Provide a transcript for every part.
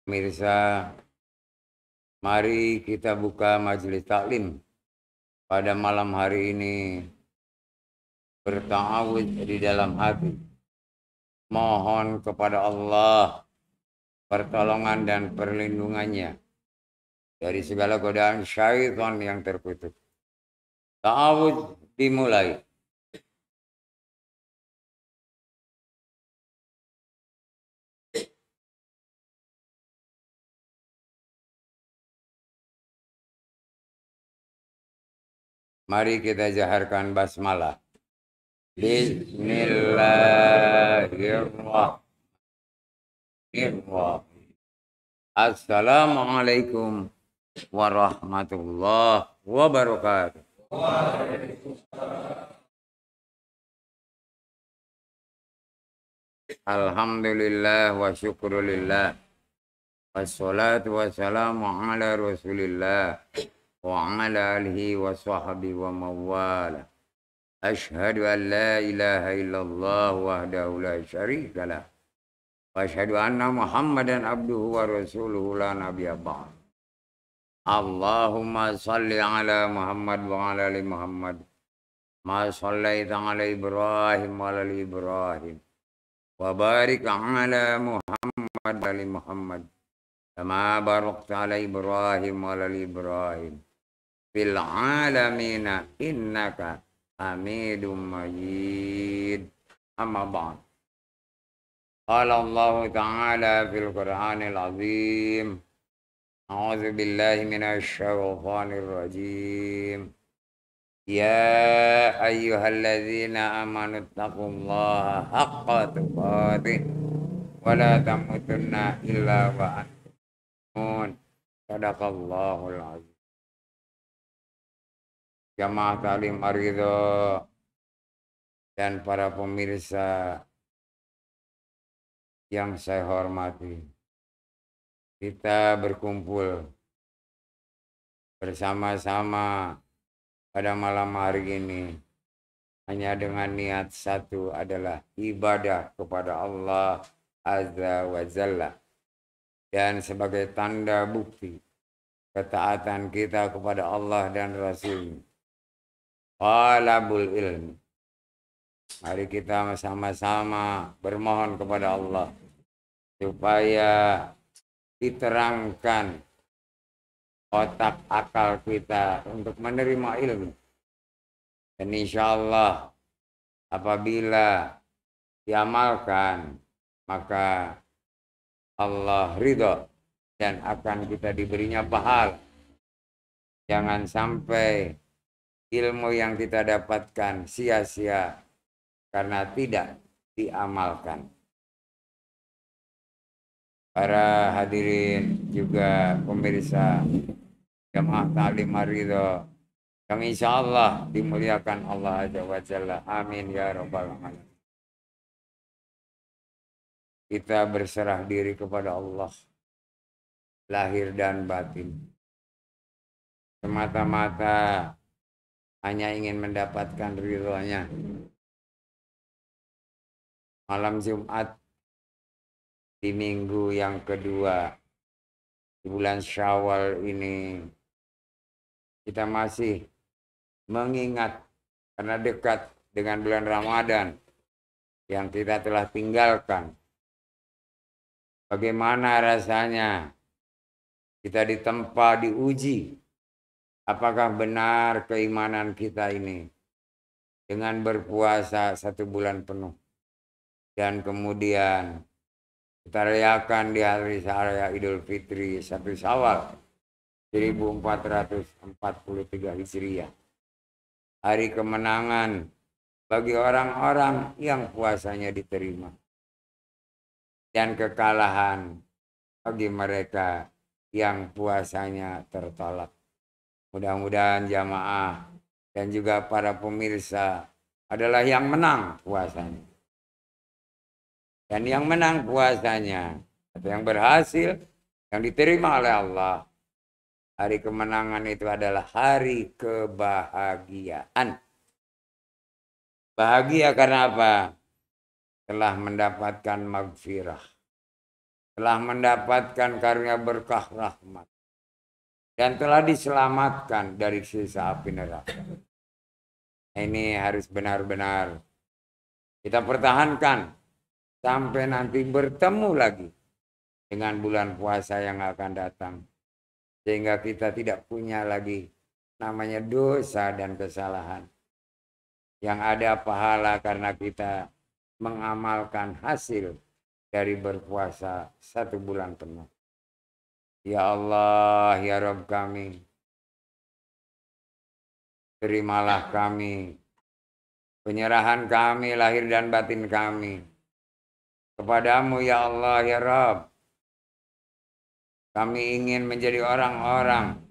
Pemirsa, mari kita buka majelis taklim pada malam hari ini, berta'awud di dalam hati, mohon kepada Allah pertolongan dan perlindungannya dari segala godaan syaitan yang terkutuk. Ta'awud dimulai. Mari kita jaharkan basmalah. Bismillahirrahmanirrahim. Assalamualaikum warahmatullahi wabarakatuh. Alhamdulillah wa syukrulillah. Wassalatu wassalamu ala rasulillah wa ala alihi wa sahbihi wa mawala. Ashhadu an la ilaha illallah wahdahu la syarika lah. Wa ashhadu anna Muhammadan abduhu wa rasuluhu la nabiyya ba'd. Allahumma salli ala Muhammad wa ala ali Muhammad. Ma sallaita ala Ibrahim wa ala ali Ibrahim. Wa barik ala Muhammad wa ali Muhammad. Kama barakta ala Ibrahim wa ala ali Ibrahim. Fil alamina innaka Hamidum Majid. Amma ba'd. Qala Allah Ta'ala fil Qur'anil Azim. A'udzu billahi minasy syaithanir rajim. Ya ayyuhalladzina amanu taqullaha haqqa tuqatih wa la tamutunna illa wa antum. Shadaqallahul azim. Jamaah taklim Ar-Ridha dan para pemirsa yang saya hormati, kita berkumpul bersama-sama pada malam hari ini hanya dengan niat satu, adalah ibadah kepada Allah Azza wa Jalla, dan sebagai tanda bukti ketaatan kita kepada Allah dan Rasul, talabul ilmi. Mari kita sama-sama bermohon kepada Allah supaya diterangkan otak akal kita untuk menerima ilmu. Dan insya Allah apabila diamalkan, maka Allah ridho dan akan kita diberinya pahala. Jangan sampai ilmu yang kita dapatkan sia-sia karena tidak diamalkan. Para hadirin juga pemirsa jamaah taklim Ar-Ridha yang insya Allah dimuliakan Allah Azza wa Jalla. Amin ya rabbal alamin. Kita berserah diri kepada Allah, lahir dan batin, semata-mata hanya ingin mendapatkan ridhonya. Malam Jumat di minggu yang kedua di bulan Syawal ini, kita masih mengingat karena dekat dengan bulan Ramadan yang kita telah tinggalkan. Bagaimana rasanya kita ditempa, diuji, apakah benar keimanan kita ini dengan berpuasa 1 bulan penuh. Dan kemudian kita rayakan di hari raya Idul Fitri 1 Syawal 1443 Hijriah. Hari kemenangan bagi orang-orang yang puasanya diterima. Dan kekalahan bagi mereka yang puasanya tertolak. Mudah-mudahan jamaah dan juga para pemirsa adalah yang menang puasanya. Dan yang menang puasanya atau yang berhasil, yang diterima oleh Allah, hari kemenangan itu adalah hari kebahagiaan. Bahagia karena apa? Telah mendapatkan maghfirah, telah mendapatkan karunia berkah rahmat dan telah diselamatkan dari siksa api neraka. Ini harus benar-benar kita pertahankan sampai nanti bertemu lagi dengan bulan puasa yang akan datang. Sehingga kita tidak punya lagi namanya dosa dan kesalahan. Yang ada pahala karena kita mengamalkan hasil dari berpuasa 1 bulan penuh. Ya Allah, ya Rabb kami, terimalah kami, penyerahan kami, lahir dan batin kami, kepadamu ya Allah, ya Rabb. Kami ingin menjadi orang-orang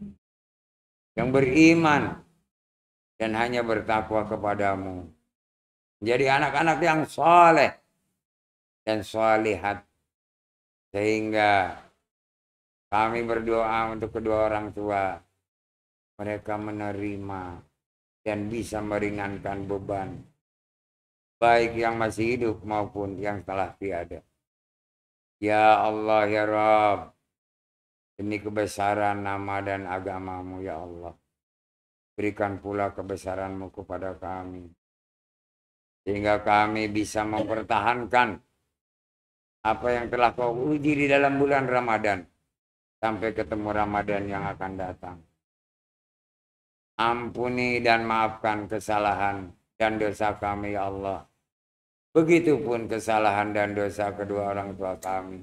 yang beriman dan hanya bertakwa kepadamu. Menjadi anak-anak yang soleh dan solihat. Sehingga kami berdoa untuk kedua orang tua. Mereka menerima dan bisa meringankan beban. Baik yang masih hidup maupun yang telah tiada. Ya Allah, ya Rabb. Demi kebesaran nama dan agamamu ya Allah. Berikan pula kebesaranmu kepada kami. Sehingga kami bisa mempertahankan apa yang telah kau uji di dalam bulan Ramadan. Sampai ketemu Ramadan yang akan datang. Ampuni dan maafkan kesalahan dan dosa kami ya Allah. Begitupun kesalahan dan dosa kedua orang tua kami.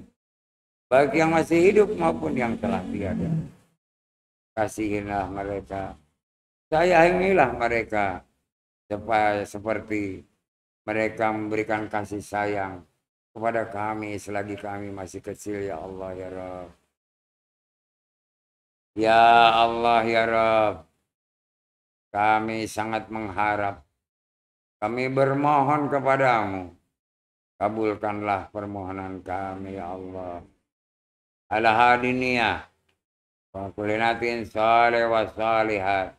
Baik yang masih hidup maupun yang telah tiada. Kasihilah mereka. Sayangilah mereka. Supaya seperti mereka memberikan kasih sayang kepada kami selagi kami masih kecil ya Allah ya Rabb. Ya Allah ya Rabb. Kami sangat mengharap. Kami bermohon kepadamu. Kabulkanlah permohonan kami ya Allah. Ala hadiniyah wa kulinatin salih wa salihat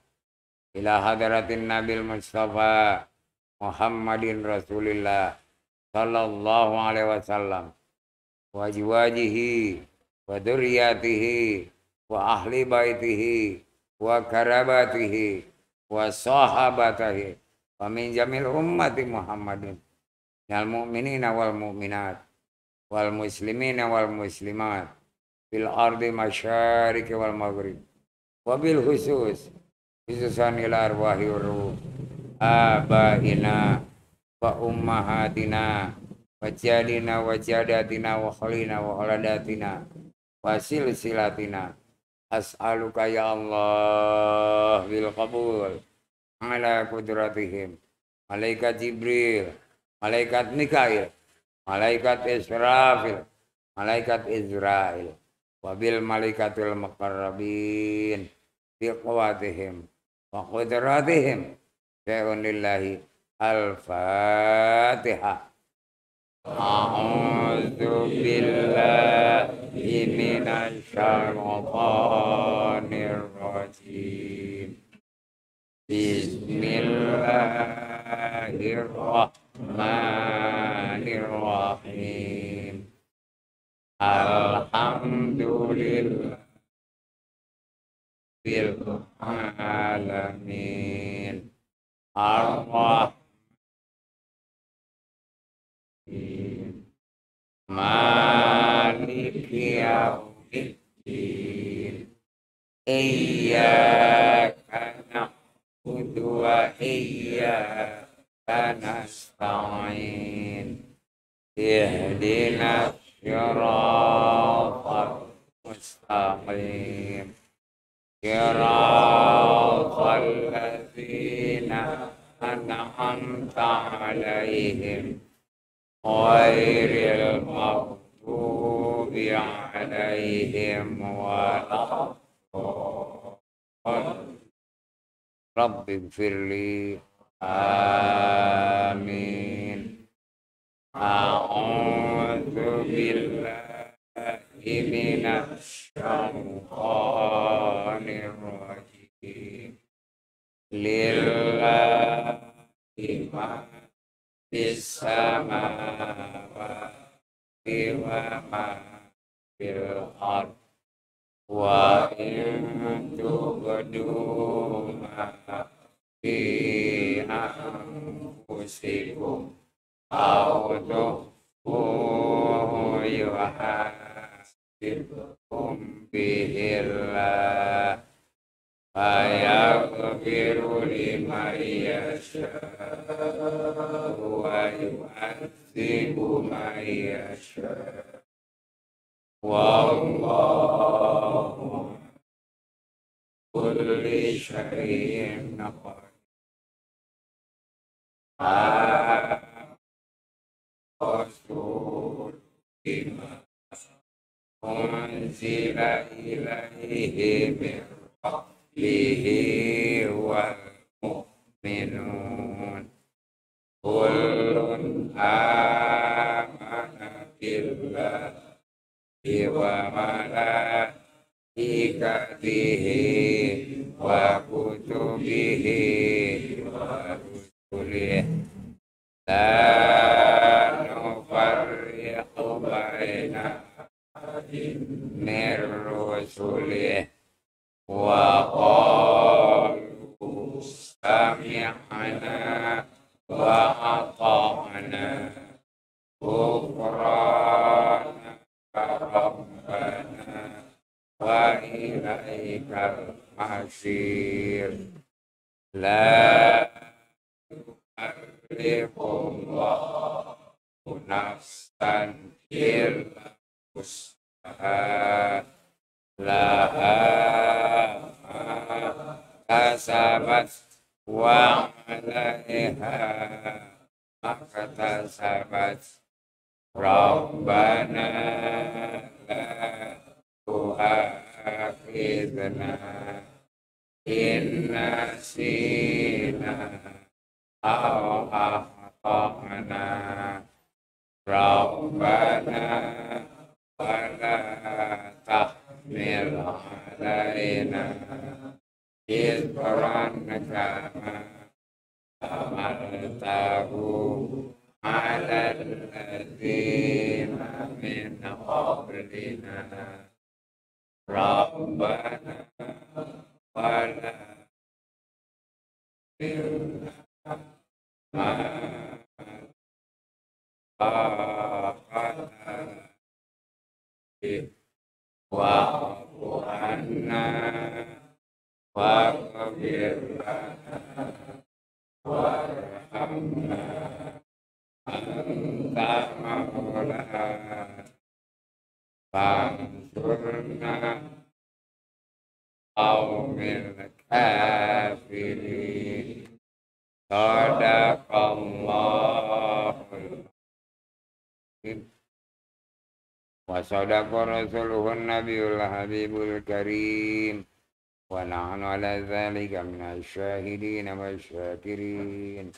ila hadratin nabil mustafa Muhammadin Rasulillah sallallahu alaihi wasallam wa jiwajihi wa dzurriyyatihi wa ahli baitihi wa karabatihi wa sahabatihi wa min jamil ummati Muhammadin minal mu'minina wal mu'minat wal muslimina wal muslimat fil ardi masyariki wal maghrib wabil khususan ila arwahi ruh abaina wa ummahatina wa jadina wa jadatina wa khalina wa khaladatina wa silsilatina as'aluka ya Allah bil qabul ala kudratihim malaikat Jibril, malaikat Mikail, malaikat Israfil, malaikat Israel wabil malaikatul muqarrabin bi quwwatihim wa qudratihim syai'un lillahi al-Fatihah. A'udzu billahi minasy syaithanir rajim. Bismillahirrahmanirrahim. Alhamdulillah bil alamin. Ar-Rahim. Maliki yaumiddin. Iyyaka na'budu wa iyyaka nasta'in. Ihdinas siratal mustaqim. Siratal ladzina an'amta 'alaihim ghairil maghdubi 'alaihim waladdallin. Rabbighfirli. Amin. A'udzu billahi minasy syaithanir rajim. Lillahi ma fis samawati wa ma fil ard wa in tubdu ma fi anfusikum aw tukhfuhu yuhasibkum bihillah fayaghfiru liman yasha'u wa yu'adzibu man yasha'u wallahu kulli syai'in qadir. Rasul bima unzila ilaihi min rabbih wal mu'minun kullun amana billahi wa malaikatihi wa kutubihi wa rusulihi la nufarriqu baina min rusulihi wa qalu sami'na wa ata'na ghufranaka rabbana wa ilaikal masir la yukalifullahu nafsan illa wus'aha laha ma kasabat wa 'alaiha ma kasabat rabbana la tu'akhidhna in nasina aw akhtana rabbana wala tahmil alaina isran kama amaltahu ala alladzina min qablina rabbana wala wa'fu anna waghfir lana warhamna anta maulana fansurna qawmil kafirin. Sadaqallahul azim wa sadaqa rasuluhun nabiyul habibul karim wa nahnu ala dzalika minasy syahidin wa syakirin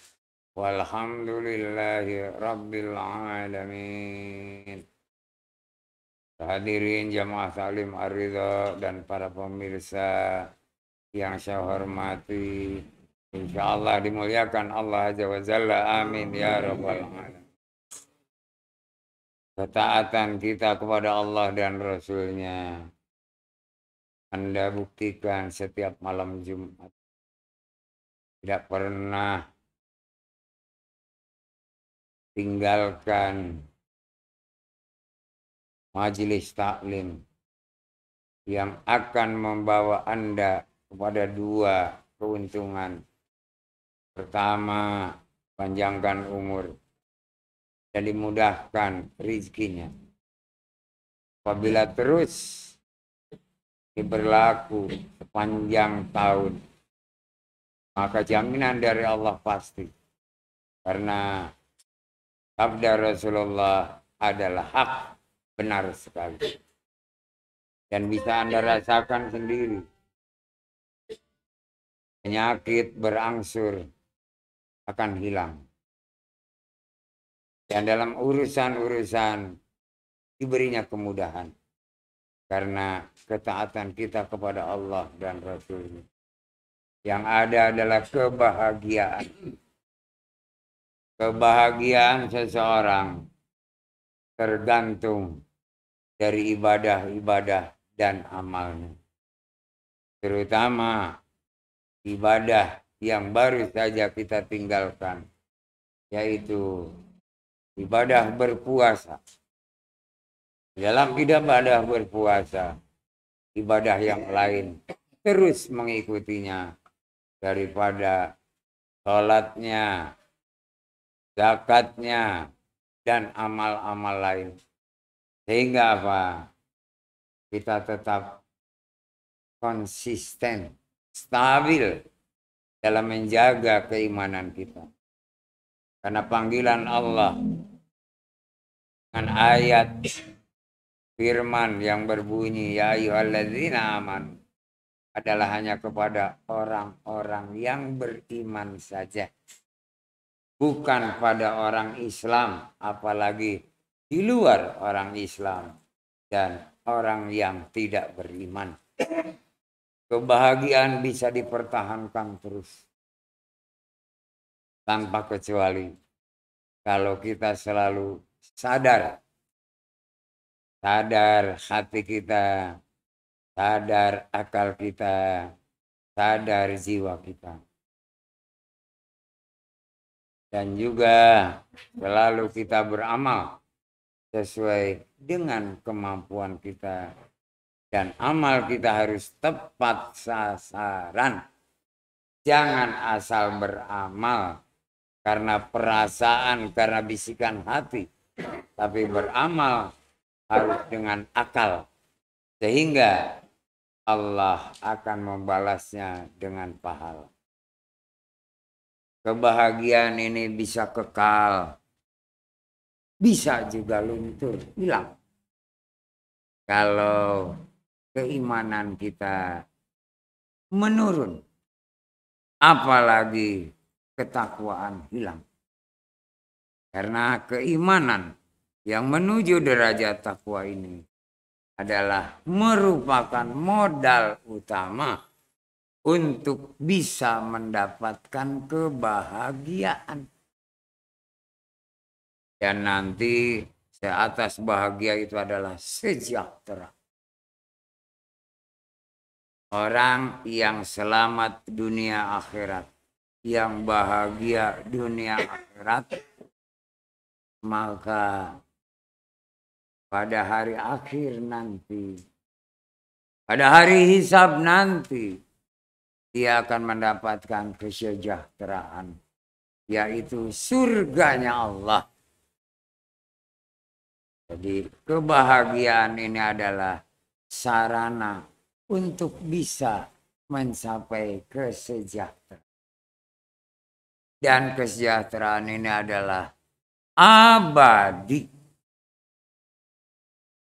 walhamdulillahi rabbil alamin. Hadirin jamaah taklim ar-ridha dan para pemirsa yang saya hormati, insyaallah dimuliakan Allah Azza wa Jalla, amin ya rabbal alamin. Ketaatan kita kepada Allah dan Rasul-Nya Anda buktikan setiap malam Jumat. Tidak pernah tinggalkan majelis taklim yang akan membawa Anda kepada dua keuntungan. Pertama, panjangkan umur dan dimudahkan rezekinya. Apabila terus berlaku sepanjang tahun, maka jaminan dari Allah pasti. Karena sabda Rasulullah adalah hak, benar sekali. Dan bisa Anda rasakan sendiri. Penyakit berangsur akan hilang. Dan dalam urusan-urusan diberinya kemudahan. Karena ketaatan kita kepada Allah dan Rasul-Nya. Yang ada adalah kebahagiaan. Kebahagiaan seseorang tergantung dari ibadah-ibadah dan amalnya. Terutama ibadah yang baru saja kita tinggalkan, yaitu ibadah berpuasa. Dalam ibadah berpuasa, ibadah yang lain terus mengikutinya, daripada sholatnya, zakatnya, dan amal-amal lain. Sehingga apa? Kita tetap konsisten, stabil dalam menjaga keimanan kita. Karena panggilan Allah dengan ayat firman yang berbunyi, ya ayyuhalladzina amanu, adalah hanya kepada orang-orang yang beriman saja. Bukan pada orang Islam, apalagi di luar orang Islam dan orang yang tidak beriman. Kebahagiaan bisa dipertahankan terus tanpa kecuali kalau kita selalu sadar hati kita, sadar akal kita, sadar jiwa kita. Dan juga selalu kita beramal sesuai dengan kemampuan kita. Dan amal kita harus tepat sasaran. Jangan asal beramal karena perasaan, karena bisikan hati. Tapi beramal harus dengan akal. Sehingga Allah akan membalasnya dengan pahala. Kebahagiaan ini bisa kekal, bisa juga luntur, hilang. Kalau keimanan kita menurun, apalagi ketakwaan hilang. Karena keimanan yang menuju derajat takwa ini adalah merupakan modal utama untuk bisa mendapatkan kebahagiaan. Dan nanti seatas bahagia itu adalah sejahtera. Orang yang selamat dunia akhirat, yang bahagia dunia akhirat, maka pada hari akhir nanti, pada hari hisab nanti, dia akan mendapatkan kesejahteraan, yaitu surganya Allah. Jadi kebahagiaan ini adalah sarana untuk bisa mencapai kesejahteraan. Dan kesejahteraan ini adalah abadi.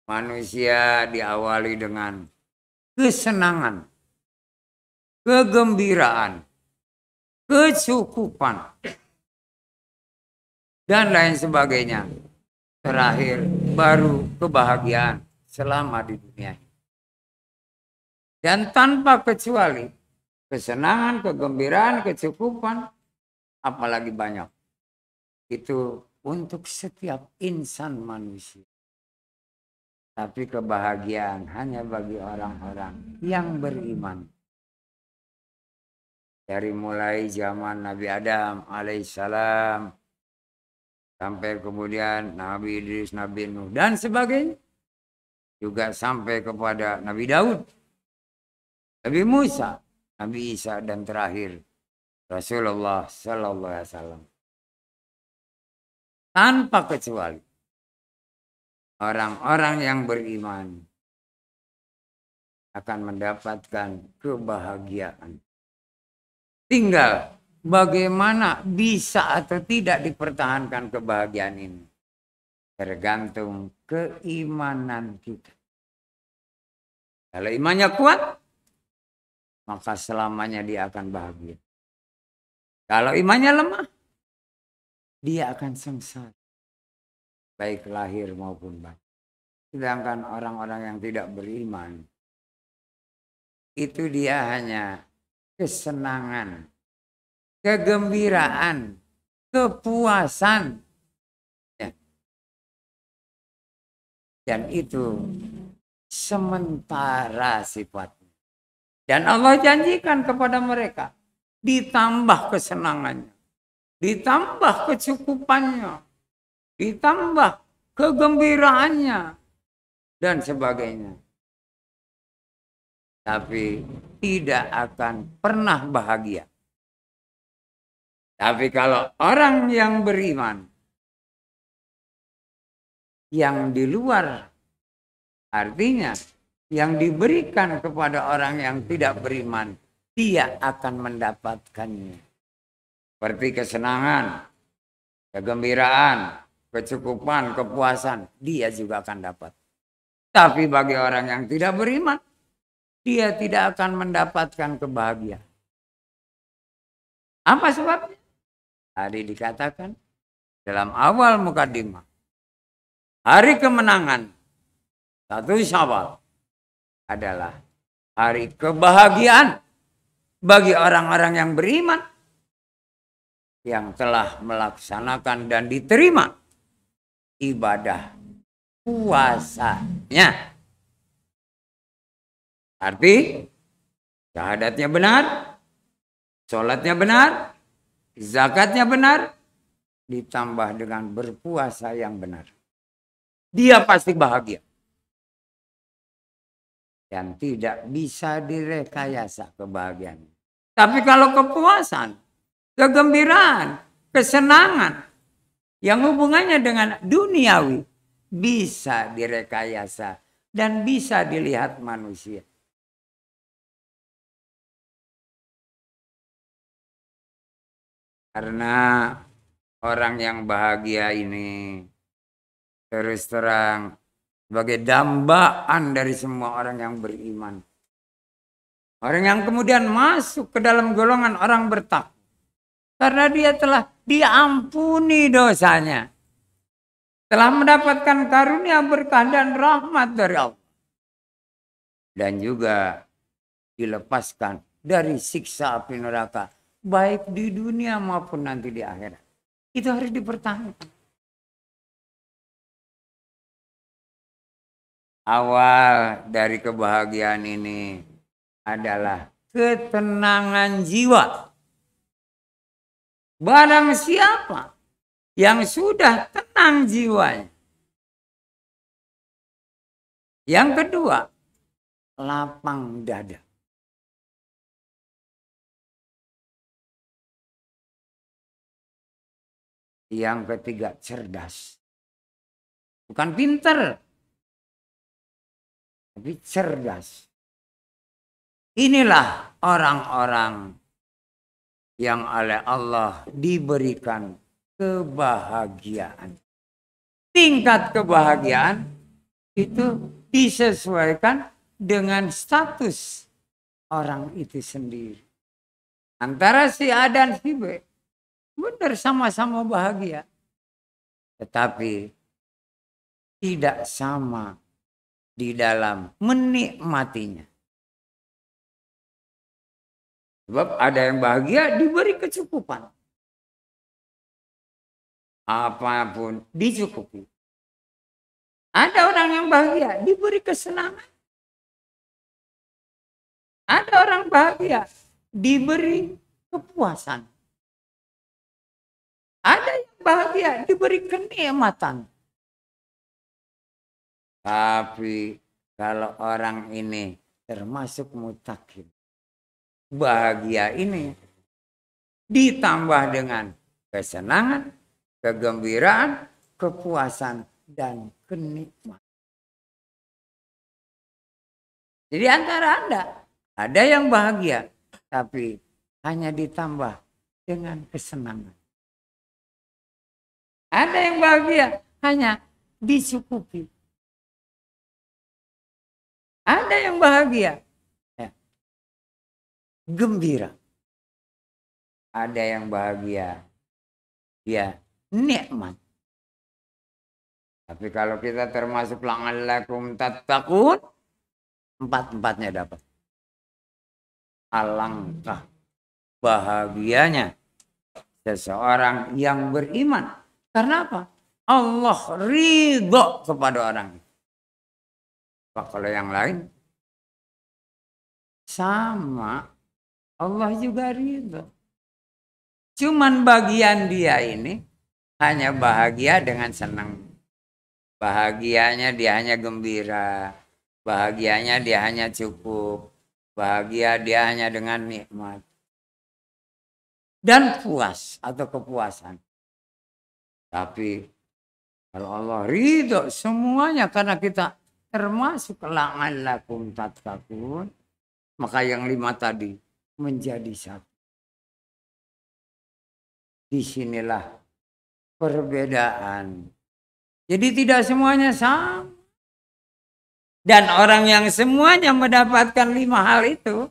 Manusia diawali dengan kesenangan, kegembiraan, kecukupan, dan lain sebagainya. Terakhir baru kebahagiaan selama di dunia ini. Dan tanpa kecuali kesenangan, kegembiraan, kecukupan, apalagi banyak. Itu untuk setiap insan manusia. Tapi kebahagiaan hanya bagi orang-orang yang beriman. Dari mulai zaman Nabi Adam alaihissalam sampai kemudian Nabi Idris, Nabi Nuh dan sebagainya. Juga sampai kepada Nabi Daud, Nabi Musa, Nabi Isa dan terakhir Rasulullah Sallallahu Alaihi Wasallam. Tanpa kecuali orang-orang yang beriman akan mendapatkan kebahagiaan. Tinggal bagaimana bisa atau tidak dipertahankan kebahagiaan ini. Tergantung keimanan kita. Kalau imannya kuat, maka selamanya dia akan bahagia. Kalau imannya lemah, dia akan sengsara. Baik lahir maupun batin. Sedangkan orang-orang yang tidak beriman, itu dia hanya kesenangan, kegembiraan, kepuasan. Ya. Dan itu sementara sifatnya. Dan Allah janjikan kepada mereka, ditambah kesenangannya, ditambah kecukupannya, ditambah kegembiraannya, dan sebagainya. Tapi tidak akan pernah bahagia. Tapi kalau orang yang beriman, yang di luar, artinya yang diberikan kepada orang yang tidak beriman, dia akan mendapatkannya. Seperti kesenangan, kegembiraan, kecukupan, kepuasan, dia juga akan dapat. Tapi bagi orang yang tidak beriman, dia tidak akan mendapatkan kebahagiaan. Apa sebabnya? Tadi dikatakan dalam awal mukadimah, hari kemenangan 1 Syawal adalah hari kebahagiaan bagi orang-orang yang beriman, yang telah melaksanakan dan diterima ibadah puasanya. Arti syahadatnya benar, sholatnya benar, zakatnya benar, ditambah dengan berpuasa yang benar. Dia pasti bahagia. Dan tidak bisa direkayasa kebahagiaan. Tapi kalau kepuasan, kegembiraan, kesenangan yang hubungannya dengan duniawi bisa direkayasa dan bisa dilihat manusia. Karena orang yang bahagia ini terus terang sebagai dambaan dari semua orang yang beriman. Orang yang kemudian masuk ke dalam golongan orang bertakwa. Karena dia telah diampuni dosanya. Telah mendapatkan karunia berkah dan rahmat dari Allah. Dan juga dilepaskan dari siksa api neraka. Baik di dunia maupun nanti di akhirat. Itu harus dipertahankan. Awal dari kebahagiaan ini adalah ketenangan jiwa. Barang siapa yang sudah tenang jiwanya. Yang kedua, lapang dada. Yang ketiga, cerdas. Bukan pinter, tapi cerdas. Inilah orang-orang yang oleh Allah diberikan kebahagiaan. Tingkat kebahagiaan itu disesuaikan dengan status orang itu sendiri. Antara si A dan si B, benar sama-sama bahagia. Tetapi tidak sama di dalam menikmatinya. Sebab ada yang bahagia diberi kecukupan. Apapun dicukupi. Ada orang yang bahagia diberi kesenangan. Ada orang bahagia diberi kepuasan. Ada yang bahagia diberi kenikmatan. Tapi kalau orang ini termasuk mutakin, bahagia ini ditambah dengan kesenangan, kegembiraan, kepuasan, dan kenikmatan. Jadi antara Anda, ada yang bahagia, tapi hanya ditambah dengan kesenangan. Ada yang bahagia, hanya dicukupi. Ada yang bahagia, ya, gembira. Ada yang bahagia, ya nikmat. Tapi kalau kita termasuk la'allakum tattaqun, empat-empatnya dapat. Alangkah bahagianya seseorang yang beriman. Karena apa? Allah ridho kepada orang. Pak, kalau yang lain sama, Allah juga ridho. Cuman bagian dia ini hanya bahagia dengan senang. Bahagianya dia hanya gembira. Bahagianya dia hanya cukup. Bahagia dia hanya dengan nikmat. Dan puas atau kepuasan. Tapi kalau Allah ridho semuanya karena kita termasuk la'allakum tattaqun, maka yang 5 tadi menjadi satu. Disinilah perbedaan. Jadi tidak semuanya sama. Dan orang yang semuanya mendapatkan 5 hal itu,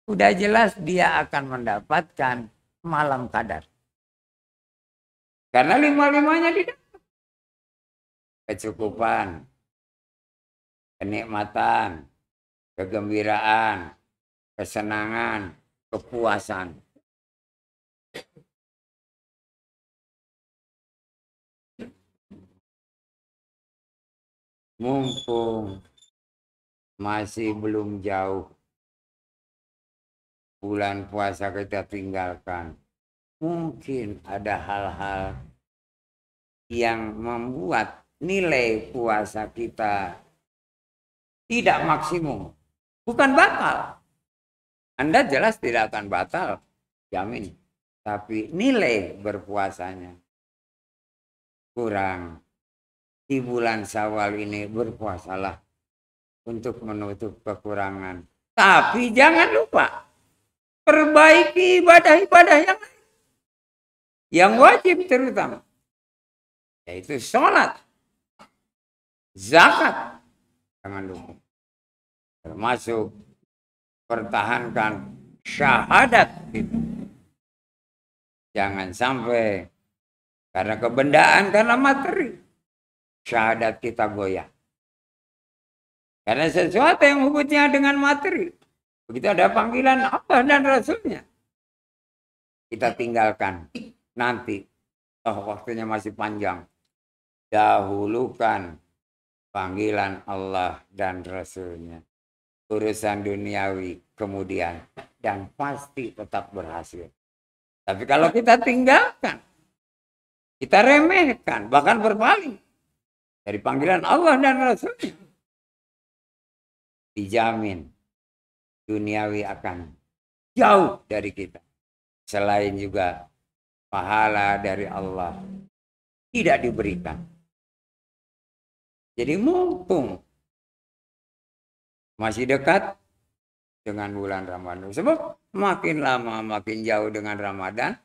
udah jelas dia akan mendapatkan malam qadar. Karena 5-5-nya didapat. Kecukupan, kenikmatan, kegembiraan, kesenangan, kepuasan. Mumpung masih belum jauh bulan puasa kita tinggalkan, mungkin ada hal-hal yang membuat nilai puasa kita tidak maksimum. Bukan batal. Anda jelas tidak akan batal, jamin. Tapi nilai berpuasanya kurang. Di bulan Syawal ini berpuasalah untuk menutup kekurangan. Tapi jangan lupa perbaiki ibadah-ibadah yang wajib terutama. Yaitu sholat, zakat. Jangan lupa. Termasuk pertahankan syahadat itu. Jangan sampai karena kebendaan, karena materi, syahadat kita goyah. Karena sesuatu yang hubungannya dengan materi, begitu ada panggilan Allah dan Rasulnya, kita tinggalkan. Nanti, waktunya masih panjang. Dahulukan panggilan Allah dan Rasulnya. Urusan duniawi kemudian. Dan pasti tetap berhasil. Tapi kalau kita tinggalkan, kita remehkan, bahkan berpaling dari panggilan Allah dan Rasulnya, dijamin duniawi akan jauh dari kita. Selain juga pahala dari Allah tidak diberikan. Jadi mumpung masih dekat dengan bulan Ramadan. Sebab makin lama makin jauh dengan Ramadan,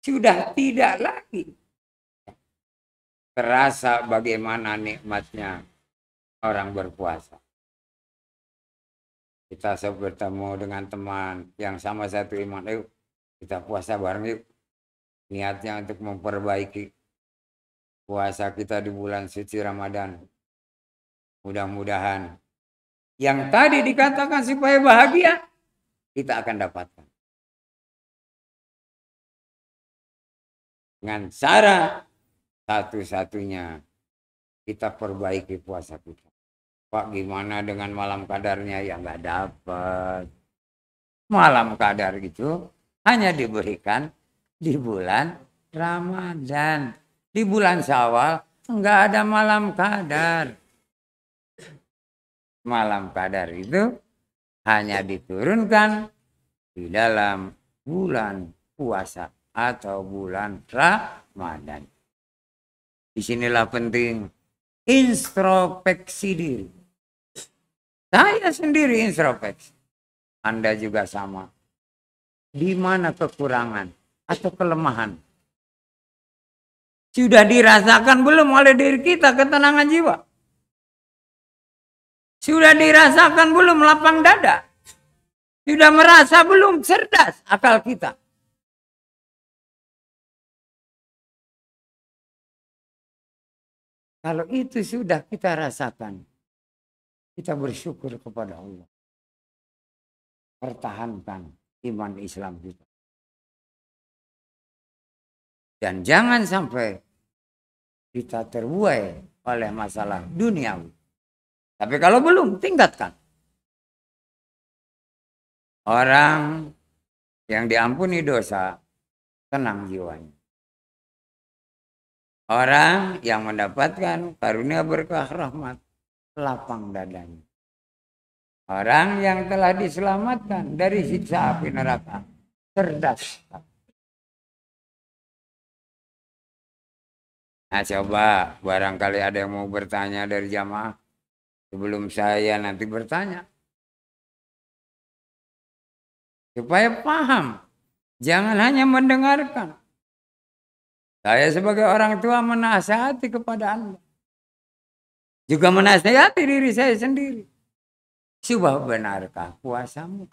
sudah tidak lagi terasa bagaimana nikmatnya orang berpuasa. Kita bertemu dengan teman yang sama satu iman, yuk kita puasa bareng yuk. Niatnya untuk memperbaiki puasa kita di bulan suci Ramadan. Mudah-mudahan yang tadi dikatakan supaya bahagia, kita akan dapatkan. Dengan cara satu-satunya kita perbaiki puasa kita. Pak, gimana dengan malam kadarnya? Ya nggak dapat. Malam kadar itu hanya diberikan di bulan Ramadan. Di bulan Syawal nggak ada malam kadar. Malam kadar itu hanya diturunkan di dalam bulan puasa atau bulan Ramadan. Disinilah penting introspeksi diri. Saya sendiri introspeksi. Anda juga sama. Di mana kekurangan atau kelemahan? Sudah dirasakan belum oleh diri kita ketenangan jiwa? Sudah dirasakan belum lapang dada? Sudah merasa belum cerdas akal kita? Kalau itu sudah kita rasakan, kita bersyukur kepada Allah. Pertahankan iman Islam kita. Dan jangan sampai kita terbuai oleh masalah duniawi. Tapi kalau belum, tingkatkan. Orang yang diampuni dosa, tenang jiwanya. Orang yang mendapatkan karunia berkah rahmat, lapang dadanya. Orang yang telah diselamatkan dari siksa api neraka, cerdas. Nah coba, barangkali ada yang mau bertanya dari jamaah, sebelum saya nanti bertanya. Supaya paham, jangan hanya mendengarkan. Saya sebagai orang tua menasihati kepada Anda. Juga menasihati diri saya sendiri. Sudah benarkah puasamu?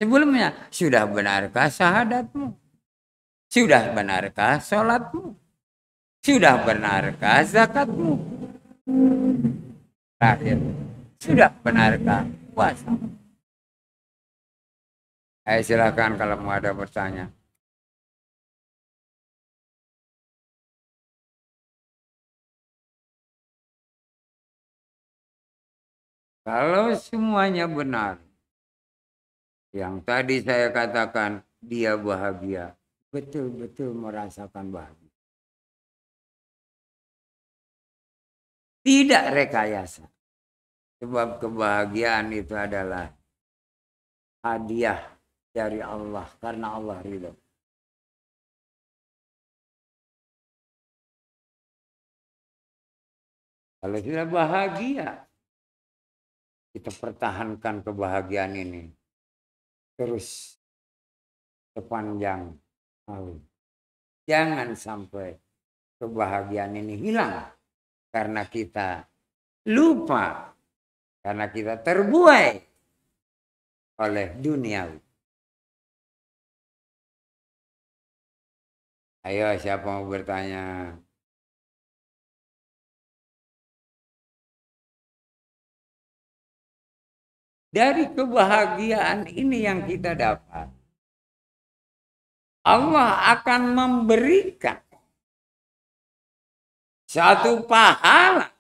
Sebelumnya, sudah benarkah syahadatmu? Sudah benarkah sholatmu? Sudah benarkah zakatmu? Terakhir, sudah benarkah puasamu? Ayo silakan kalau mau ada bertanya. Kalau semuanya benar, yang tadi saya katakan dia bahagia, betul-betul merasakan bahagia. Tidak rekayasa. Sebab kebahagiaan itu adalah hadiah dari Allah karena Allah ridho. Kalau sudah bahagia, kita pertahankan kebahagiaan ini terus sepanjang tahun. Jangan sampai kebahagiaan ini hilang karena kita lupa, karena kita terbuai oleh duniawi. Ayo siapa mau bertanya? Dari kebahagiaan ini yang kita dapat, Allah akan memberikan satu pahala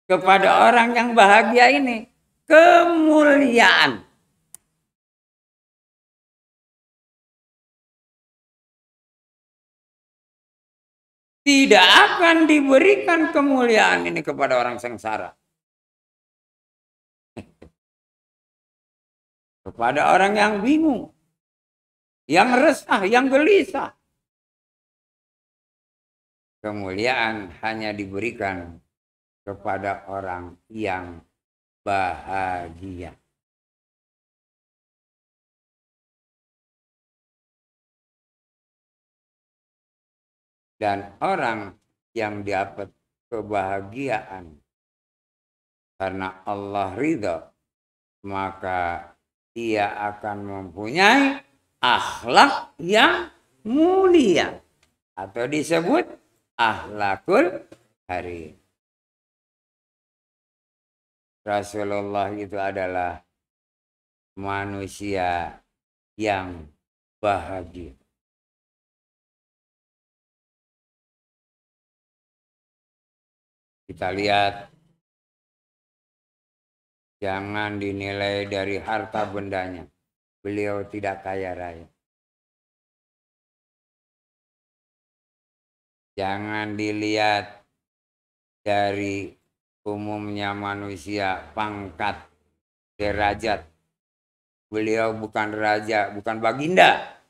kepada orang yang bahagia ini, kemuliaan. Tidak akan diberikan kemuliaan ini kepada orang sengsara. Kepada orang yang bingung, yang resah, yang gelisah. Kemuliaan hanya diberikan kepada orang yang bahagia. Dan orang yang dapat kebahagiaan karena Allah ridha, maka ia akan mempunyai akhlak yang mulia atau disebut akhlakul karim. Rasulullah itu adalah manusia yang bahagia. Kita lihat, jangan dinilai dari harta bendanya. Beliau tidak kaya raya. Jangan dilihat dari umumnya manusia, pangkat, derajat. Beliau bukan raja, bukan baginda.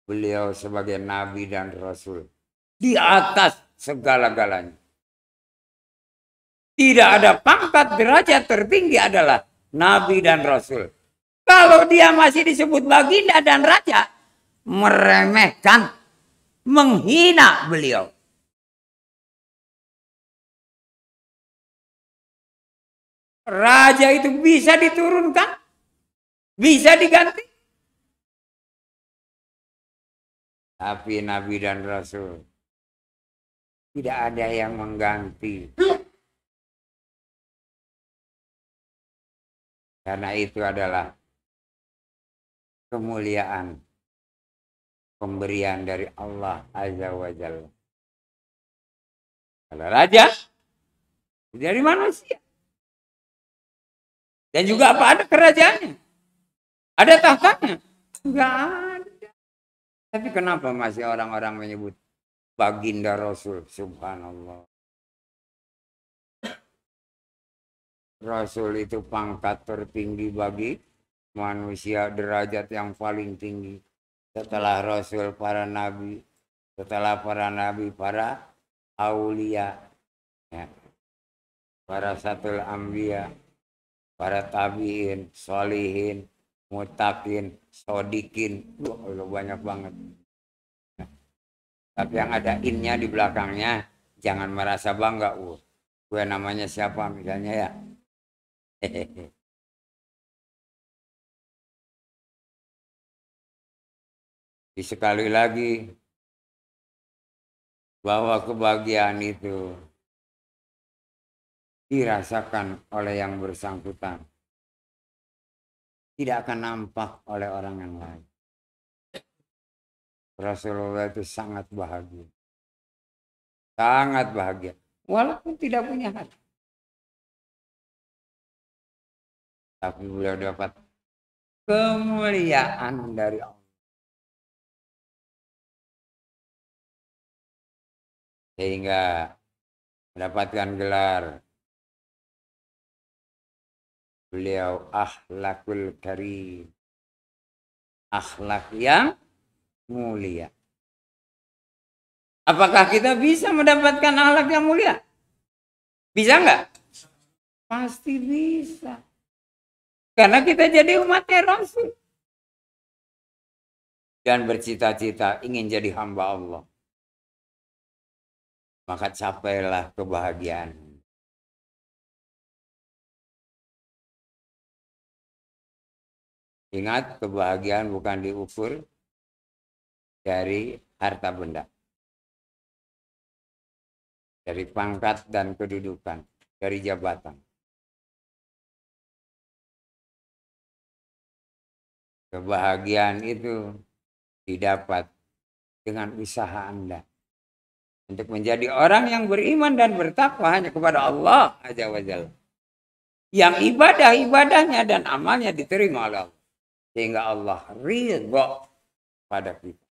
Beliau sebagai nabi dan rasul. Di atas segala-galanya. Tidak ada pangkat derajat tertinggi adalah nabi dan rasul. Kalau dia masih disebut baginda dan raja, meremehkan, menghina beliau. Raja itu bisa diturunkan, bisa diganti. Tapi nabi dan rasul tidak ada yang mengganti. Karena itu adalah kemuliaan pemberian dari Allah Azza wa Jalla. Kalau raja dari manusia. Dan juga apa ada kerajaannya? Ada tahtanya? Enggak ada. Tapi kenapa masih orang-orang menyebut baginda Rasul? Subhanallah. Rasul itu pangkat tertinggi bagi manusia, derajat yang paling tinggi. Setelah Rasul para nabi, setelah para nabi para aulia, ya, para satul ambia, para tabiin, solihin, mutakin, sodikin, banyak banget. Nah, tapi yang ada innya di belakangnya, jangan merasa bangga. Gue namanya siapa misalnya ya. Sekali lagi bahwa kebahagiaan itu dirasakan oleh yang bersangkutan, tidak akan nampak oleh orang yang lain. Rasulullah itu sangat bahagia, walaupun tidak punya harta, tapi beliau dapat kemuliaan dari Allah. Sehingga mendapatkan gelar beliau akhlakul karim, akhlak yang mulia. Apakah kita bisa mendapatkan akhlak yang mulia? Bisa nggak? Pasti bisa. Karena kita jadi umatnya Rasul. Dan bercita-cita ingin jadi hamba Allah. Maka capailah kebahagiaan. Ingat, kebahagiaan bukan diukur dari harta benda, dari pangkat dan kedudukan, dari jabatan. Kebahagiaan itu didapat dengan usaha Anda untuk menjadi orang yang beriman dan bertakwa hanya kepada Allah Azza wa Jalla. Yang ibadahnya dan amalnya diterima oleh Allah. Sehingga Allah ridho pada kita.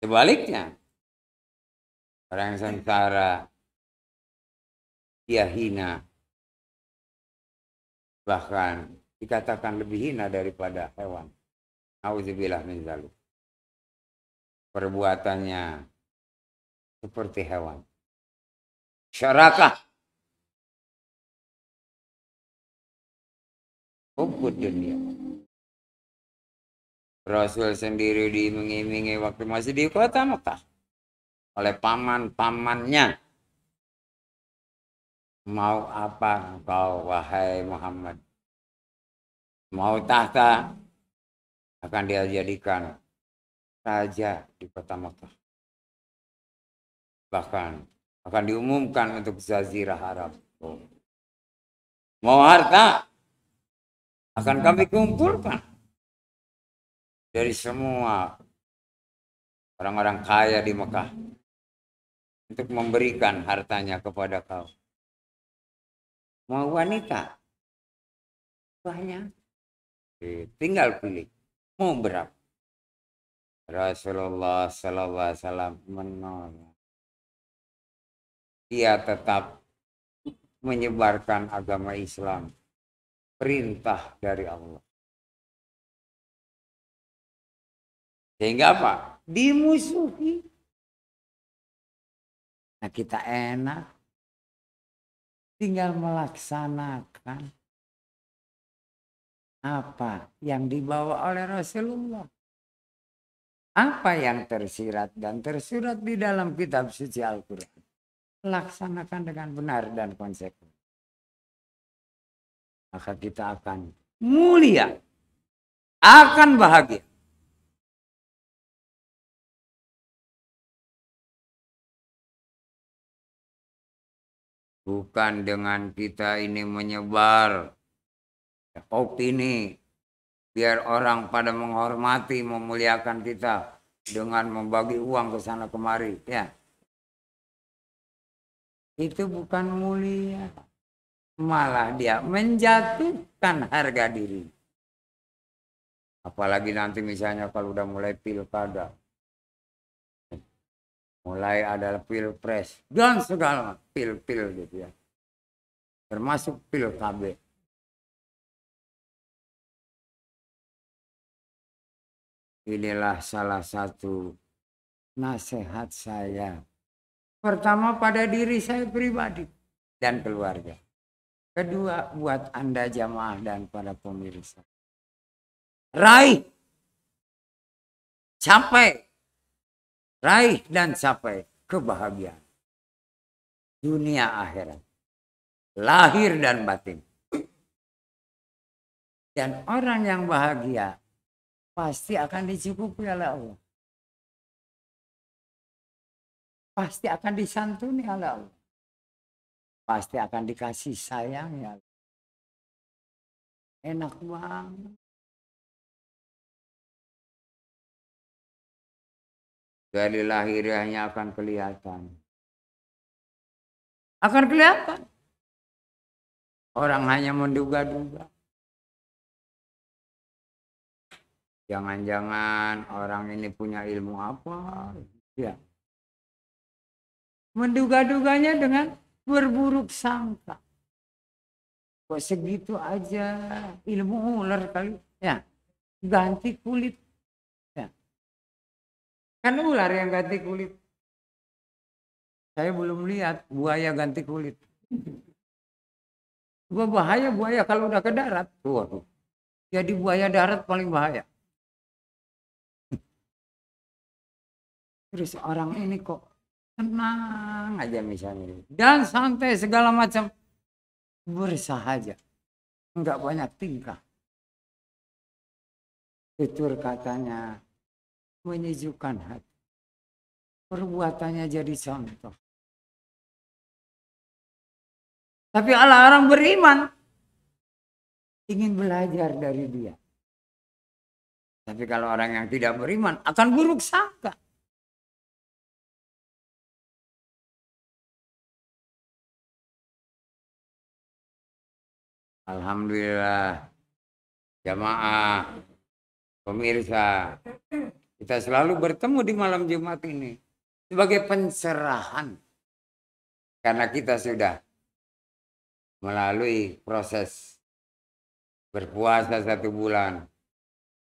Sebaliknya, orang yang sengsara, dia hina, bahkan dikatakan lebih hina daripada hewan. Auzubillah min dzalik. Perbuatannya seperti hewan. Syarakah. Hubbud dunia. Rasul sendiri diiming-imingi waktu masih di kota Mekah oleh paman-pamannya. Mau apa engkau wahai Muhammad? Mau tahta? Akan dia jadikan raja di kota Mekah. Bahkan akan diumumkan untuk Jazirah Arab. Mau harta? Akan kami kumpulkan dari semua orang-orang kaya di Mekah untuk memberikan hartanya kepada kau. Mau wanita? Banyak. Tinggal pilih. Mau berapa? Rasulullah sallallahu alaihi wasallam menolak. Dia tetap menyebarkan agama Islam. Perintah dari Allah. Sehingga apa? Dimusuhi. Nah, kita enak. Tinggal melaksanakan apa yang dibawa oleh Rasulullah. Apa yang tersirat dan tersurat di dalam kitab suci Al-Quran. Laksanakan dengan benar dan konsekuen. Maka kita akan mulia. Akan bahagia. Bukan dengan kita ini menyebar opini biar orang pada menghormati, memuliakan kita. dengan membagi uang ke sana kemari, ya. Itu bukan mulia. Malah dia menjatuhkan harga diri. Apalagi nanti misalnya kalau udah mulai pilkada, mulai ada pilpres dan segala pil-pil gitu ya, termasuk pil KB. Inilah salah satu nasihat saya. Pertama pada diri saya pribadi dan keluarga. Kedua buat Anda jamaah dan para pemirsa. Raih, dan capai kebahagiaan dunia akhirat, lahir dan batin. Dan orang yang bahagia pasti akan dicukupi oleh Allah. Pasti akan disantuni oleh Allah. Pasti akan dikasih sayang ya. Enak banget. Dari lahiriahnya akan kelihatan. Akan kelihatan. Orang hanya menduga-duga. Jangan-jangan orang ini punya ilmu apa. Ya. Menduga-duganya dengan berburuk sangka. Kok segitu aja ilmu ular kali. Ya. Ganti kulit. Ya. Kan ular yang ganti kulit. Saya belum lihat buaya ganti kulit. Bahaya buaya kalau udah ke darat. Waduh. Jadi buaya darat paling bahaya. Terus orang ini kok tenang aja misalnya. Dan santai segala macam. Bersahaja. Enggak banyak tingkah. Tutur katanya menyejukkan hati. Perbuatannya jadi contoh. Tapi orang beriman ingin belajar dari dia. Tapi kalau orang yang tidak beriman akan buruk sangka. Alhamdulillah, jamaah, pemirsa, kita selalu bertemu di malam Jumat ini sebagai pencerahan. Karena kita sudah melalui proses berpuasa 1 bulan,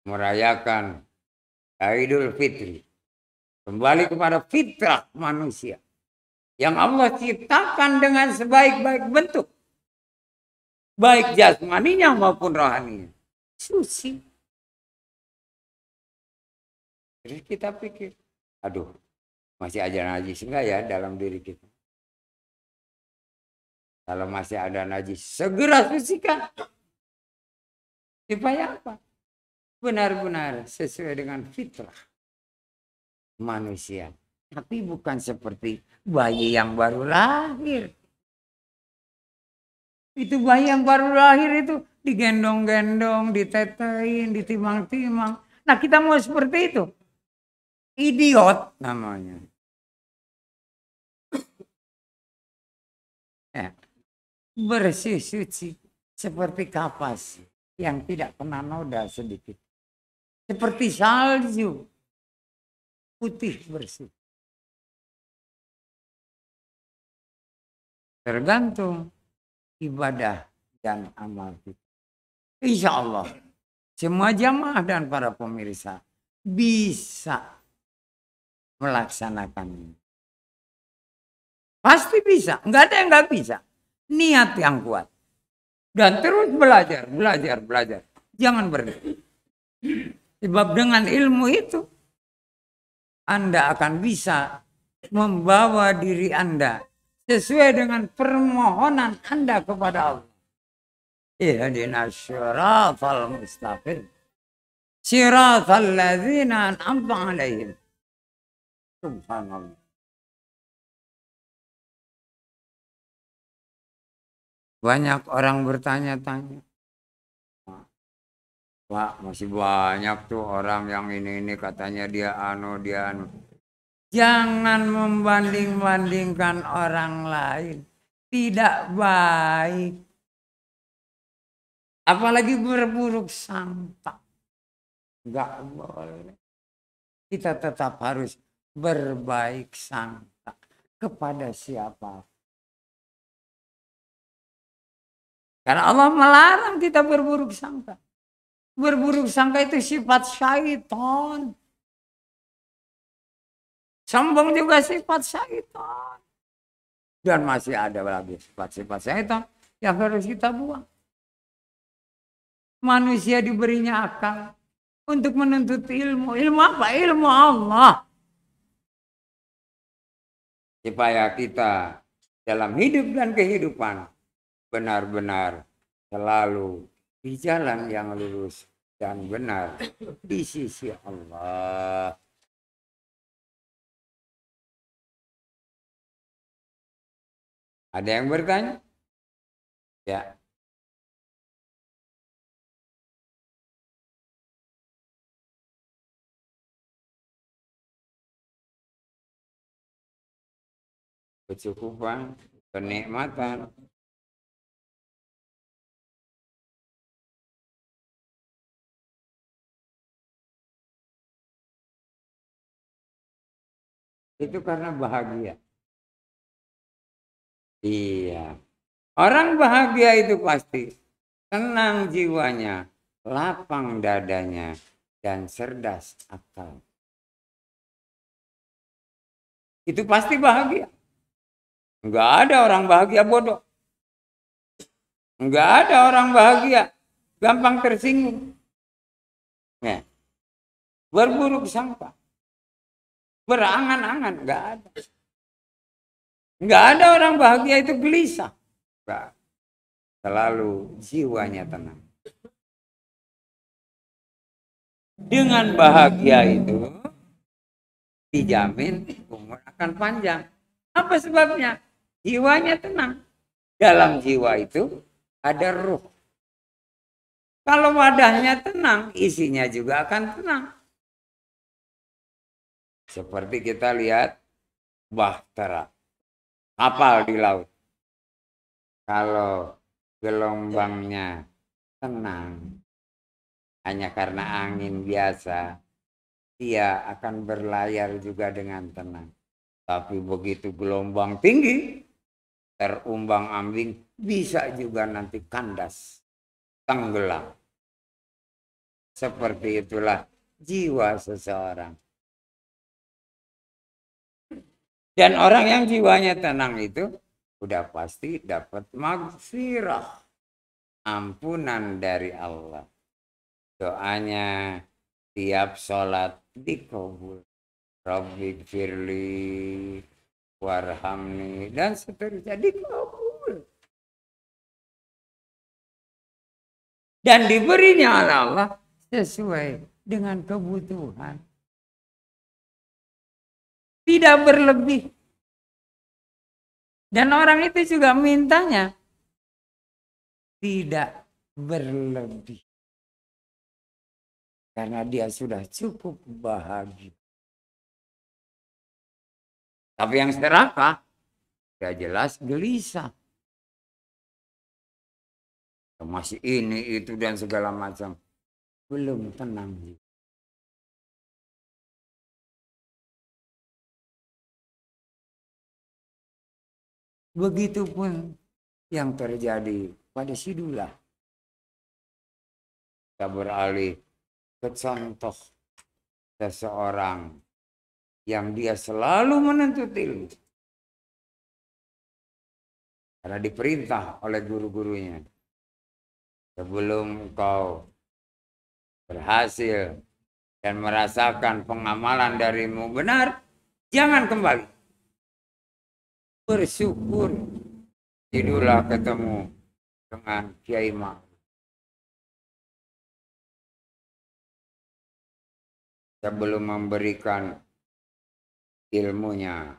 merayakan Idul Fitri, kembali kepada fitrah manusia yang Allah ciptakan dengan sebaik-baik bentuk, baik jasmaninya maupun rohaninya, suci. Jadi kita pikir, aduh, masih ada najis enggak ya dalam diri kita? Kalau masih ada najis, segera sucikan. Supaya apa? Benar-benar sesuai dengan fitrah manusia. Tapi bukan seperti bayi yang baru lahir. Itu bayi yang baru lahir itu digendong-gendong, ditetein, ditimang-timang. Nah kita mau seperti itu. Idiot namanya. Ya. Bersih suci seperti kapas yang tidak kena noda sedikit. Seperti salju. Putih bersih. Tergantung ibadah dan amal kita. Insya Allah semua jamaah dan para pemirsa bisa melaksanakannya. Pasti bisa, nggak ada yang nggak bisa. Niat yang kuat dan terus belajar. Jangan berhenti. Sebab dengan ilmu itu Anda akan bisa membawa diri Anda sesuai dengan permohonan Anda kepada Allah. Ihdinas siratal mustaqim. Siratal ladzina an'amta 'alaihim. Subhanallah. Banyak orang bertanya-tanya. Pak, masih banyak tuh orang yang ini katanya dia dia anu. Jangan membanding-bandingkan orang lain. Tidak baik. Apalagi berburuk sangka. Enggak boleh. Kita tetap harus berbaik sangka kepada siapa. Karena Allah melarang kita berburuk sangka. Berburuk sangka itu sifat syaitan. Sombong juga sifat syaitan. Dan masih ada lagi sifat-sifat syaitan yang harus kita buang. Manusia diberinya akal untuk menuntut ilmu. Ilmu apa? Ilmu Allah. Supaya kita dalam hidup dan kehidupan benar-benar selalu di jalan yang lurus dan benar di sisi Allah. Ada yang bertanya? Ya. Kecukupan, kenikmatan. Itu karena bahagia. Iya. Orang bahagia itu pasti tenang jiwanya, lapang dadanya, dan cerdas akal. Itu pasti bahagia. Enggak ada orang bahagia bodoh. Enggak ada orang bahagia gampang tersinggung. Ya. Berburuk sangka. Berangan-angan. Enggak ada. Enggak ada orang bahagia itu gelisah. Enggak. Selalu jiwanya tenang. Dengan bahagia itu dijamin umur akan panjang. Apa sebabnya? Jiwanya tenang. Dalam jiwa itu ada ruh. Kalau wadahnya tenang, isinya juga akan tenang. Seperti kita lihat bahtera, kapal di laut. Kalau gelombangnya tenang, hanya karena angin biasa, dia akan berlayar juga dengan tenang. Tapi begitu gelombang tinggi, terumbang-ambing, bisa juga nanti kandas, tenggelam. Seperti itulah jiwa seseorang. Dan orang yang jiwanya tenang itu udah pasti dapat maghfirah, ampunan dari Allah. Doanya tiap sholat dikabul. Rabbi firli warhamni dan seterusnya dikabul. Dan diberinya oleh Allah sesuai dengan kebutuhan. Tidak berlebih. Dan orang itu juga mintanya tidak berlebih. Karena dia sudah cukup bahagia. Tapi yang serakah, ya jelas gelisah. Masih ini, itu, dan segala macam. Belum tenang. Begitupun yang terjadi pada si Dula. Kita beralih ke contoh seseorang yang dia selalu menuntut ilmu. Karena diperintah oleh guru-gurunya. Sebelum engkau berhasil dan merasakan pengamalan darimu benar, jangan kembali. Bersyukur. Itulah ketemu dengan Kiai Ma'ruf. Sebelum memberikan ilmunya,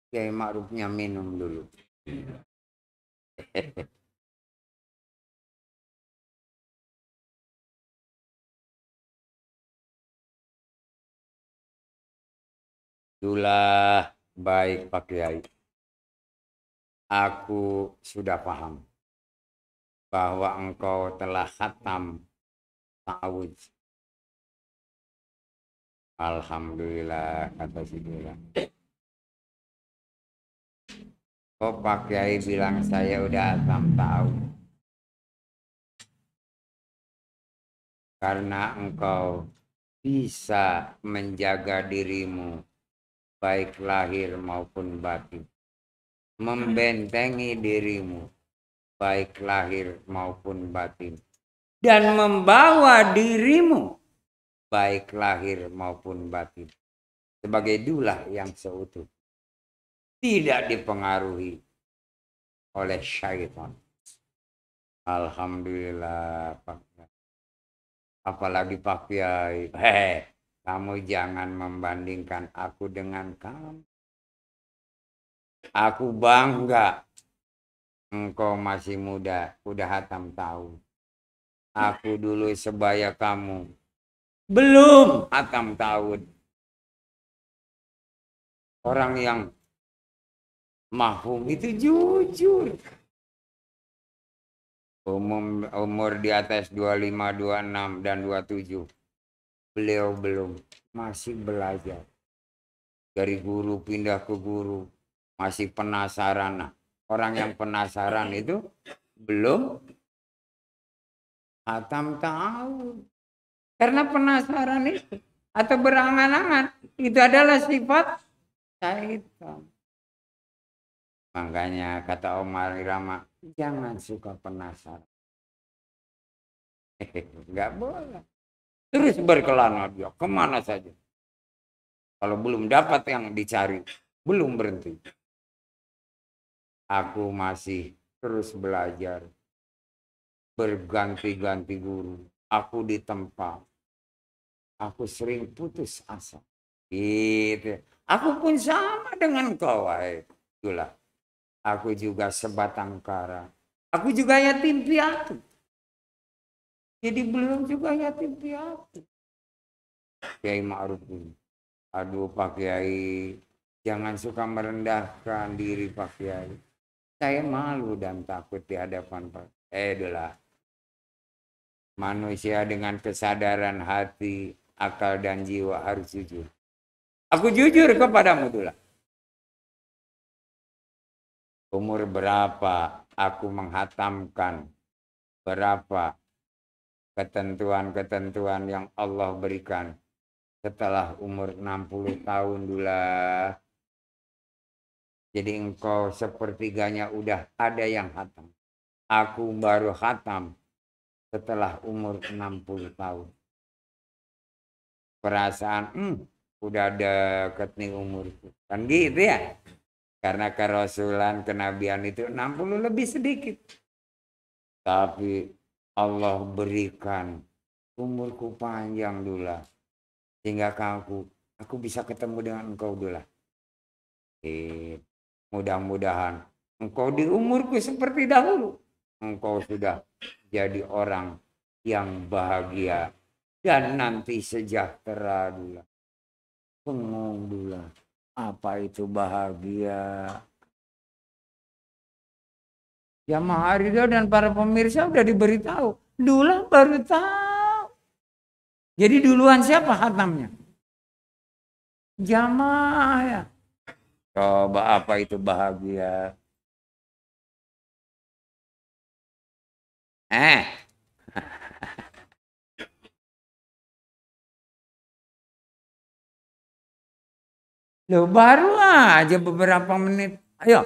Kiai Ma'rufnya minum dulu. Itulah baik Pak Kiai. Aku sudah paham bahwa engkau telah khatam ta'awudz. Alhamdulillah kata si Dula. Kok Pak Kiai bilang saya udah khatam ta'awudz? Karena engkau bisa menjaga dirimu baik lahir maupun batin. Membentengi dirimu baik lahir maupun batin. Dan membawa dirimu baik lahir maupun batin. Sebagai dulah yang seutuh. Tidak dipengaruhi oleh syaitan. Alhamdulillah Pak. Apalagi Pak Kiai. Kamu jangan membandingkan aku dengan kamu. Aku bangga. Engkau masih muda. Udah hatam tahun. Aku dulu sebaya kamu. Belum hatam tahun. Orang yang mahfum itu jujur. Umur di atas 25, 26, dan 27. Beliau belum. Masih belajar. Dari guru pindah ke guru. Masih penasaran. Nah, orang yang penasaran itu belum hatam tahun. Karena penasaran itu. Atau berangan-angan. Itu adalah sifat syaitan. Makanya kata Omar Irama, jangan suka penasaran. Enggak boleh. Terus berkelana dia kemana saja. Kalau belum dapat yang dicari, belum berhenti. Aku masih terus belajar. Berganti-ganti guru. Aku ditempa. Aku sering putus asa. Gitu. Aku pun sama dengan kau. Itulah. Aku juga sebatang kara. Aku juga yatim piatu. Jadi belum juga yatim piatu. Kiai Ma'ruf ini. Aduh Pak Kiai. Jangan suka merendahkan diri Pak Kiai. Saya malu dan takut di hadapan Pak. Itulah. Manusia dengan kesadaran hati, akal dan jiwa harus jujur. Aku jujur kepadamu Dula. Umur berapa aku menghatamkan berapa ketentuan-ketentuan yang Allah berikan setelah umur 60 tahun Dula. Jadi engkau sepertiganya udah ada yang hatam. Aku baru hatam setelah umur 60 tahun. Perasaan, udah deket nih umurku. Kan gitu ya. Karena kerasulan, kenabian itu 60 lebih sedikit. Tapi Allah berikan umurku panjang Dula. Sehingga aku bisa ketemu dengan engkau Dula. Mudah-mudahan engkau di umurku seperti dahulu. Engkau sudah jadi orang yang bahagia. Dan nanti sejahtera Dula. Bengong Dula. Apa itu bahagia? Jamaah Ridho dan para pemirsa udah diberitahu. Dula baru tahu. Jadi duluan siapa hatamnya? Jamaah ya. Coba apa itu bahagia? Loh baru aja beberapa menit. Ayo.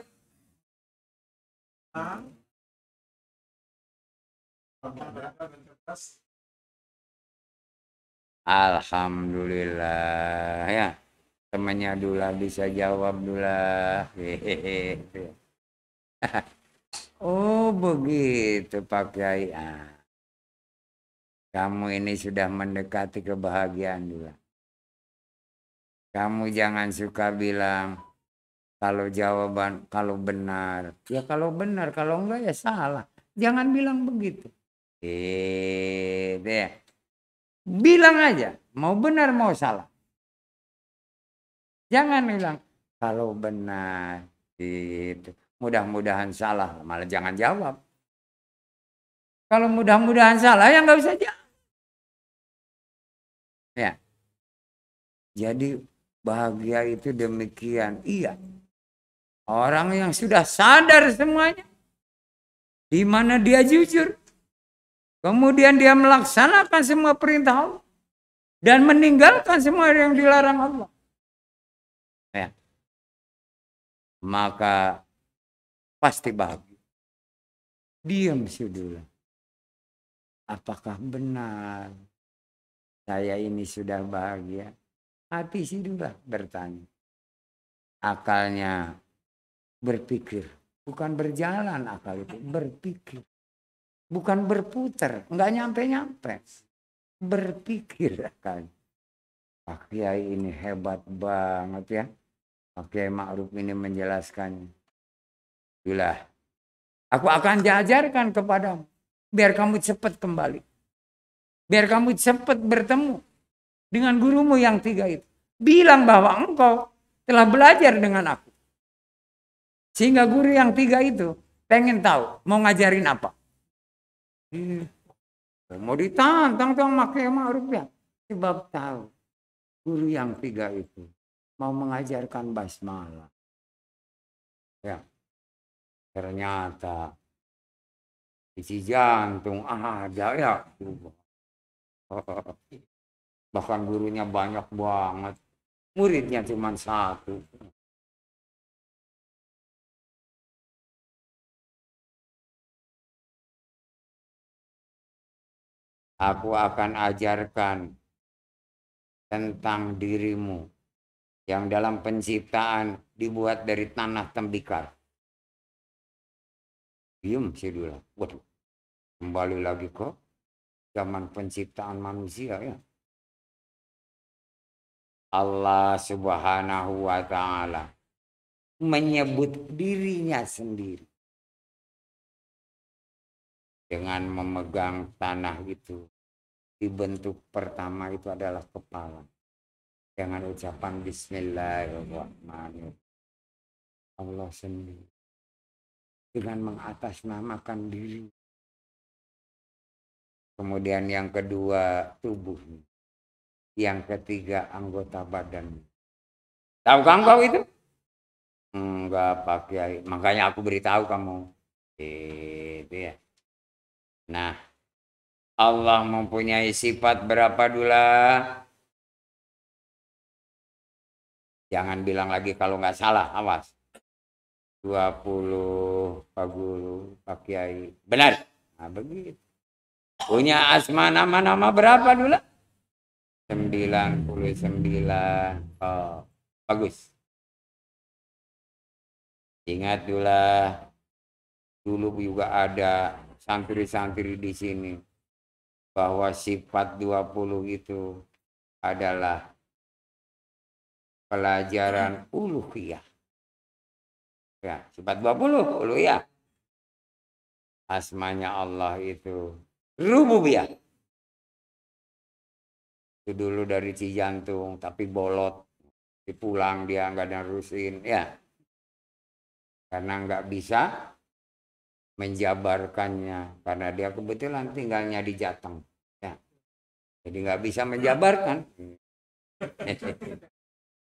Alhamdulillah ya. Temannya Dula bisa jawab Dula. Oh begitu Pak Kiai. Kamu ini sudah mendekati kebahagiaan Dula. Kamu jangan suka bilang kalau jawaban, kalau benar. Ya kalau benar, kalau enggak ya salah. Jangan bilang begitu. Ya. Bilang aja, mau benar mau salah. Jangan bilang kalau benar itu. Mudah-mudahan salah, malah jangan jawab. Kalau mudah-mudahan salah ya nggak usah jawab. Ya. Jadi bahagia itu demikian. Iya. Orang yang sudah sadar semuanya. Di mana dia jujur. Kemudian dia melaksanakan semua perintah Allah. Dan meninggalkan semua yang dilarang Allah. Ya. Maka pasti bahagia. Diam dulu. Apakah benar saya ini sudah bahagia? Hati sudah bertanya. Akalnya berpikir. Bukan berjalan akal itu. Berpikir. Bukan berputar. Enggak nyampe-nyampe. Berpikir akalnya. Pak Kiai ini hebat banget ya. Pak Kiai Ma'ruf ini menjelaskannya. Itulah. Aku akan diajarkan kepadamu. Biar kamu cepat kembali. Biar kamu cepat bertemu dengan gurumu yang 3 itu. Bilang bahwa engkau telah belajar dengan aku. Sehingga guru yang 3 itu pengen tahu mau ngajarin apa. Mau ditantang tuh Pak Ma'ruf ya. Sebab tahu guru yang 3 itu mau mengajarkan basmalah. Ya. Ternyata isi jantung ada ya. Bahkan gurunya banyak banget. Muridnya cuma 1. Aku akan ajarkan tentang dirimu yang dalam penciptaan dibuat dari tanah tembikar. Diam sih dulu. Waduh, kembali lagi ke zaman penciptaan manusia ya. Allah Subhanahu wa Ta'ala menyebut dirinya sendiri dengan memegang tanah itu. Dibentuk pertama itu adalah kepala dengan ucapan Bismillahirrahmanirrahim. Allah sendiri dengan mengatasnamakan diri. Kemudian yang kedua tubuhnya. Yang ketiga anggota badan. Tahukah engkau itu? Enggak Pak Kiai. Makanya aku beritahu kamu. Itu ya. Nah, Allah mempunyai sifat berapa dulu? Jangan bilang lagi kalau nggak salah, awas. 20 Pak Guru, Pak Kiai. Benar. Nah, begitu. Punya asma nama-nama berapa dulu? 99. Oh, bagus. Ingat dulu juga ada santri-santri di sini. Bahwa sifat 20 itu adalah pelajaran uluhiyah. Ya, sifat 20 uluhiyah. Asmanya Allah itu rububiyah. Itu dulu dari Cijantung tapi bolot. Dipulang dia nggak nerusin ya. Karena nggak bisa menjabarkannya. Karena dia kebetulan tinggalnya di Jateng. Ya. Jadi nggak bisa menjabarkan.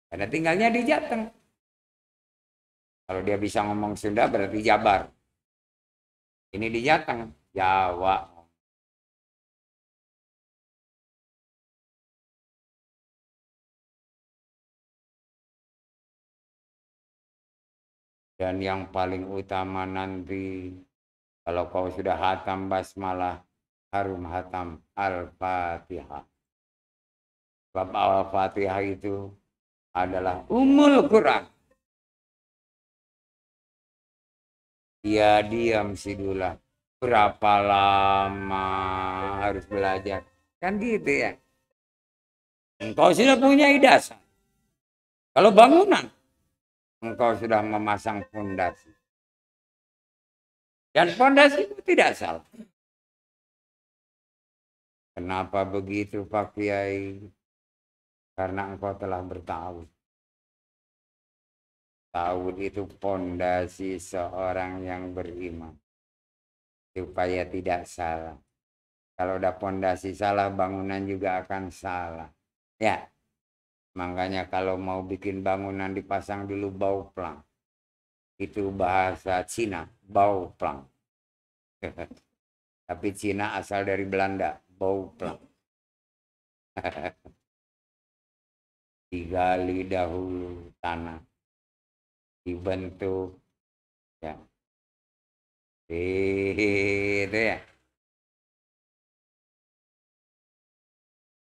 Karena tinggalnya di Jateng. Kalau dia bisa ngomong Sunda berarti Jabar. Ini di Jateng, Jawa. Dan yang paling utama nanti, kalau kau sudah hatam basmalah, harum hatam Al-Fatihah. Bab Al-Fatihah itu adalah Ummul Quran. Ya diam Sidulah. Berapa lama harus belajar? Kan gitu ya. Engkau sudah punya dasar. Kalau bangunan, engkau sudah memasang fondasi. Dan fondasi itu tidak salah. Kenapa begitu Pak Kiai? Karena engkau telah bertahu. Tauhid itu pondasi seorang yang beriman. Supaya tidak salah. Kalau udah pondasi salah, bangunan juga akan salah. Ya, makanya kalau mau bikin bangunan dipasang dulu bauplang. Itu bahasa Cina, bauplang. Tapi Cina asal dari Belanda, bauplang. Digali dahulu tanah, dibentuk, ya. Itu ya.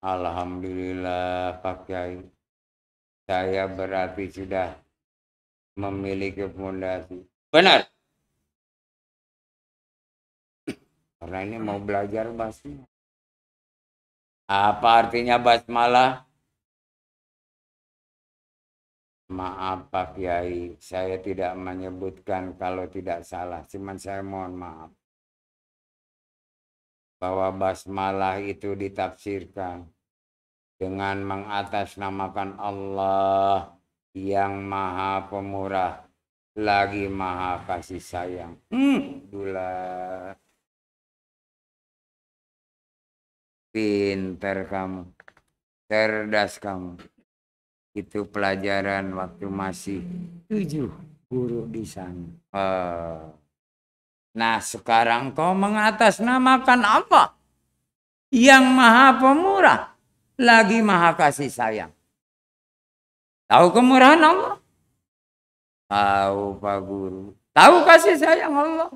Alhamdulillah Pak Kiai. Saya berarti sudah memiliki fondasi. Benar. Karena ini mau belajar basmalah. Apa artinya basmalah? Maaf Pak Kiai, saya tidak menyebutkan kalau tidak salah. Cuman saya mohon maaf. Bahwa basmalah itu ditafsirkan dengan mengatasnamakan Allah yang maha pemurah lagi maha kasih sayang. Dula. Pinter kamu, cerdas kamu. Itu pelajaran waktu masih 7 guru di sana. Nah sekarang kau mengatasnamakan Allah yang maha pemurah lagi maha kasih sayang. Tahu kemurahan Allah? Tahu Pak Guru. Tahu kasih sayang Allah?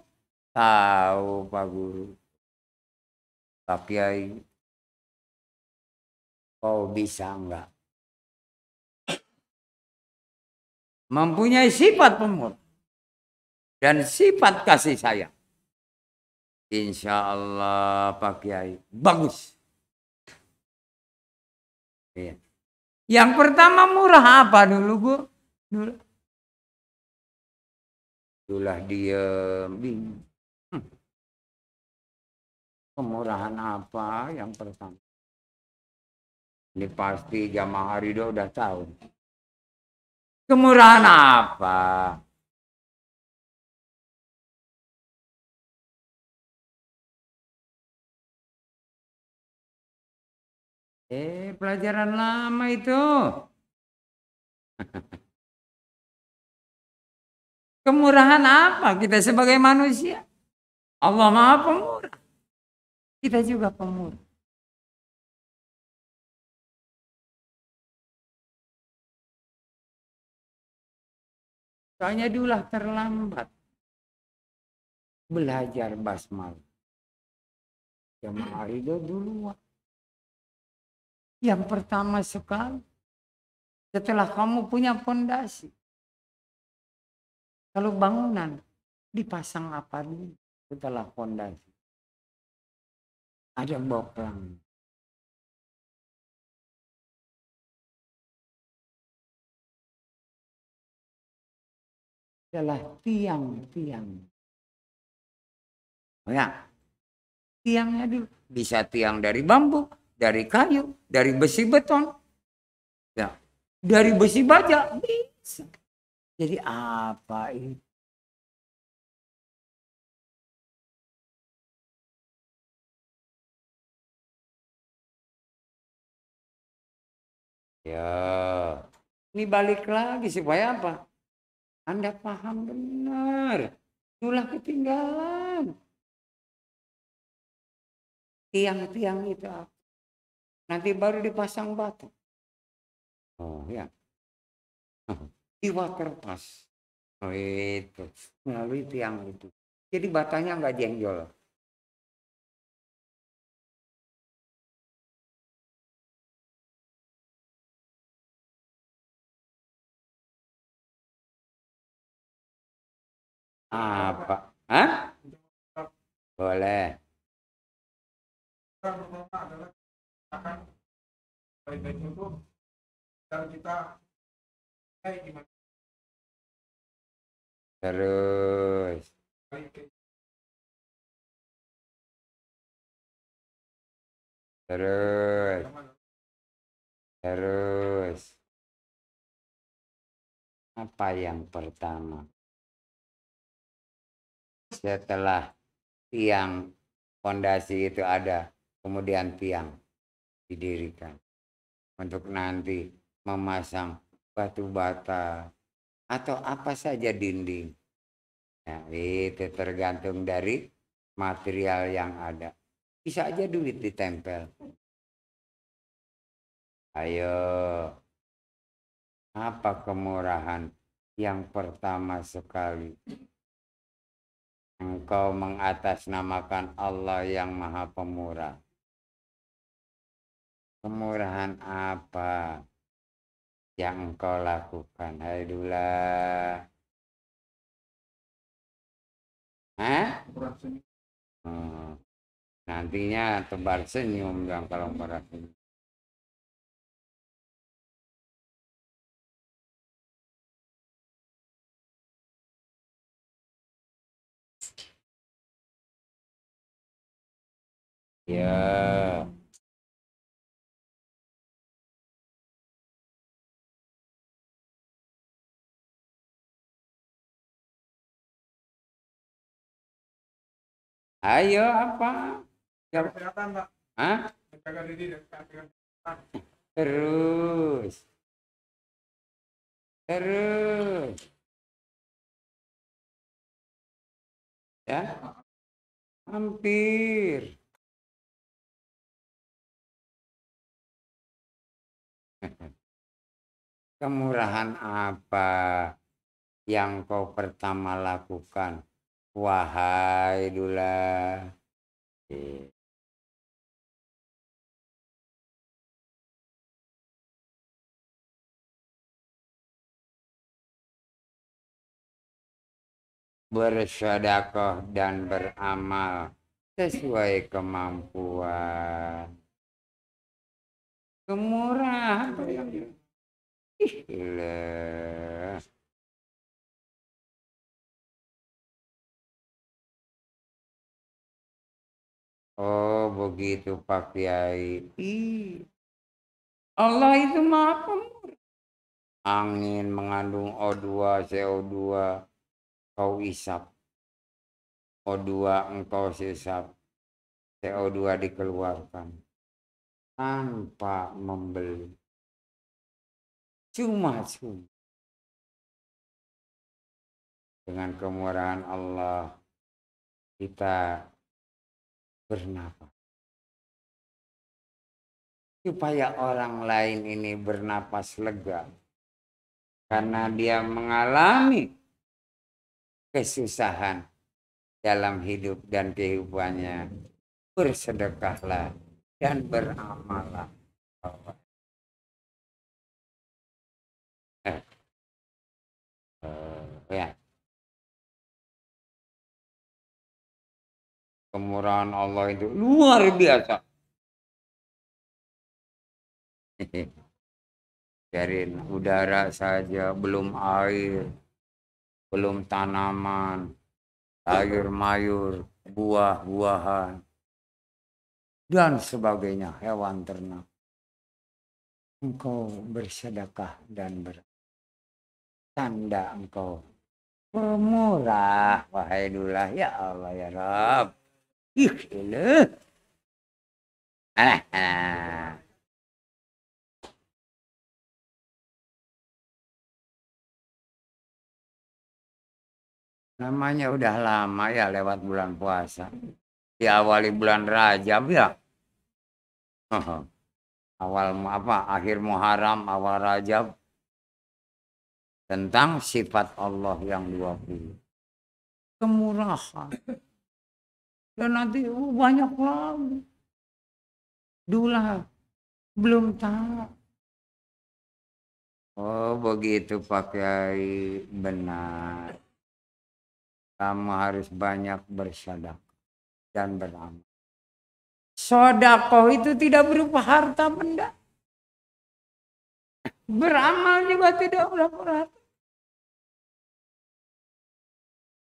Tahu Pak Guru. Pak Kiai, kau bisa enggak mempunyai sifat pemurah dan sifat kasih sayang? Insya Allah Pak Kiai, bagus. Iya. Yang pertama murah apa dulu Bu? Dulah diem. Kemurahan apa yang pertama? Ini pasti jamaah Ridho udah tahu. Kemurahan apa? Pelajaran lama itu. Kemurahan apa? Kita sebagai manusia. Allah Maha Pemurah. Kita juga pemurah. Soalnya dululah terlambat belajar basmalah. Jamaah Ridho duluan. Yang pertama sekali, setelah kamu punya fondasi, kalau bangunan dipasang apa dulu setelah fondasi? Ada boplang. Adalah tiang-tiang. Oh ya, tiangnya dulu bisa tiang dari bambu, dari kayu, dari besi beton, ya, dari besi baja bisa. Jadi apa itu? Ya, ini balik lagi supaya apa? Anda paham benar. Itulah ketinggalan. Tiang-tiang itu apa? Nanti baru dipasang batu. Oh ya. Di waterpass. Oh itu. Melalui tiang itu. Jadi batanya nggak jenjol. Apa? Hah? Boleh. Terus. Terus. Terus. apa yang pertama? Setelah tiang fondasi itu ada, kemudian tiang didirikan untuk nanti memasang batu bata atau apa saja dinding. Nah, itu tergantung dari material yang ada. Bisa aja duit ditempel. Ayo, apa kemurahan yang pertama sekali? Engkau mengatasnamakan Allah yang Maha Pemurah. Kemurahan apa yang engkau lakukan? Hai Dula. Hah? Nantinya tebar senyum yang kalau merasa. Ya. Ayo apa? Kesehatan, Pak. Hah? Jaga diri dan kesehatan. Terus. Terus. Ya. Hampir. Kemurahan apa yang kau pertama lakukan? Wahai Dula. Bersedekah dan beramal sesuai kemampuan. Kemurahan. Ihlah. Oh begitu Pak Kiai. Allah itu maha pemurah. Angin mengandung O2, CO2, kau isap. O2 engkau sisap. CO2 dikeluarkan. Tanpa membeli. Cuma-cuma. Dengan kemurahan Allah kita bernapas. Supaya orang lain ini bernapas lega. Karena dia mengalami kesusahan dalam hidup dan kehidupannya. Bersedekahlah dan beramallah. Ya. Kemurahan Allah itu luar biasa. Dari udara saja, belum air, belum tanaman, sayur mayur, buah-buahan, dan sebagainya, hewan ternak. Engkau bersedekah dan bertanda engkau pemurah, wahai Dullah, ya Allah ya Rabb. Ikhlas. Namanya udah lama ya lewat bulan puasa. Diawali bulan Rajab ya. Awal apa? Akhir Muharram, awal Rajab. Tentang sifat Allah yang 20. Kemurahan. Dan nanti banyak lagi. Dulu belum tahu. Oh begitu Pak Kiai, benar. Kamu harus banyak bersedekah dan beramal. Sedekah itu tidak berupa harta benda. Beramal juga tidak berupa harta.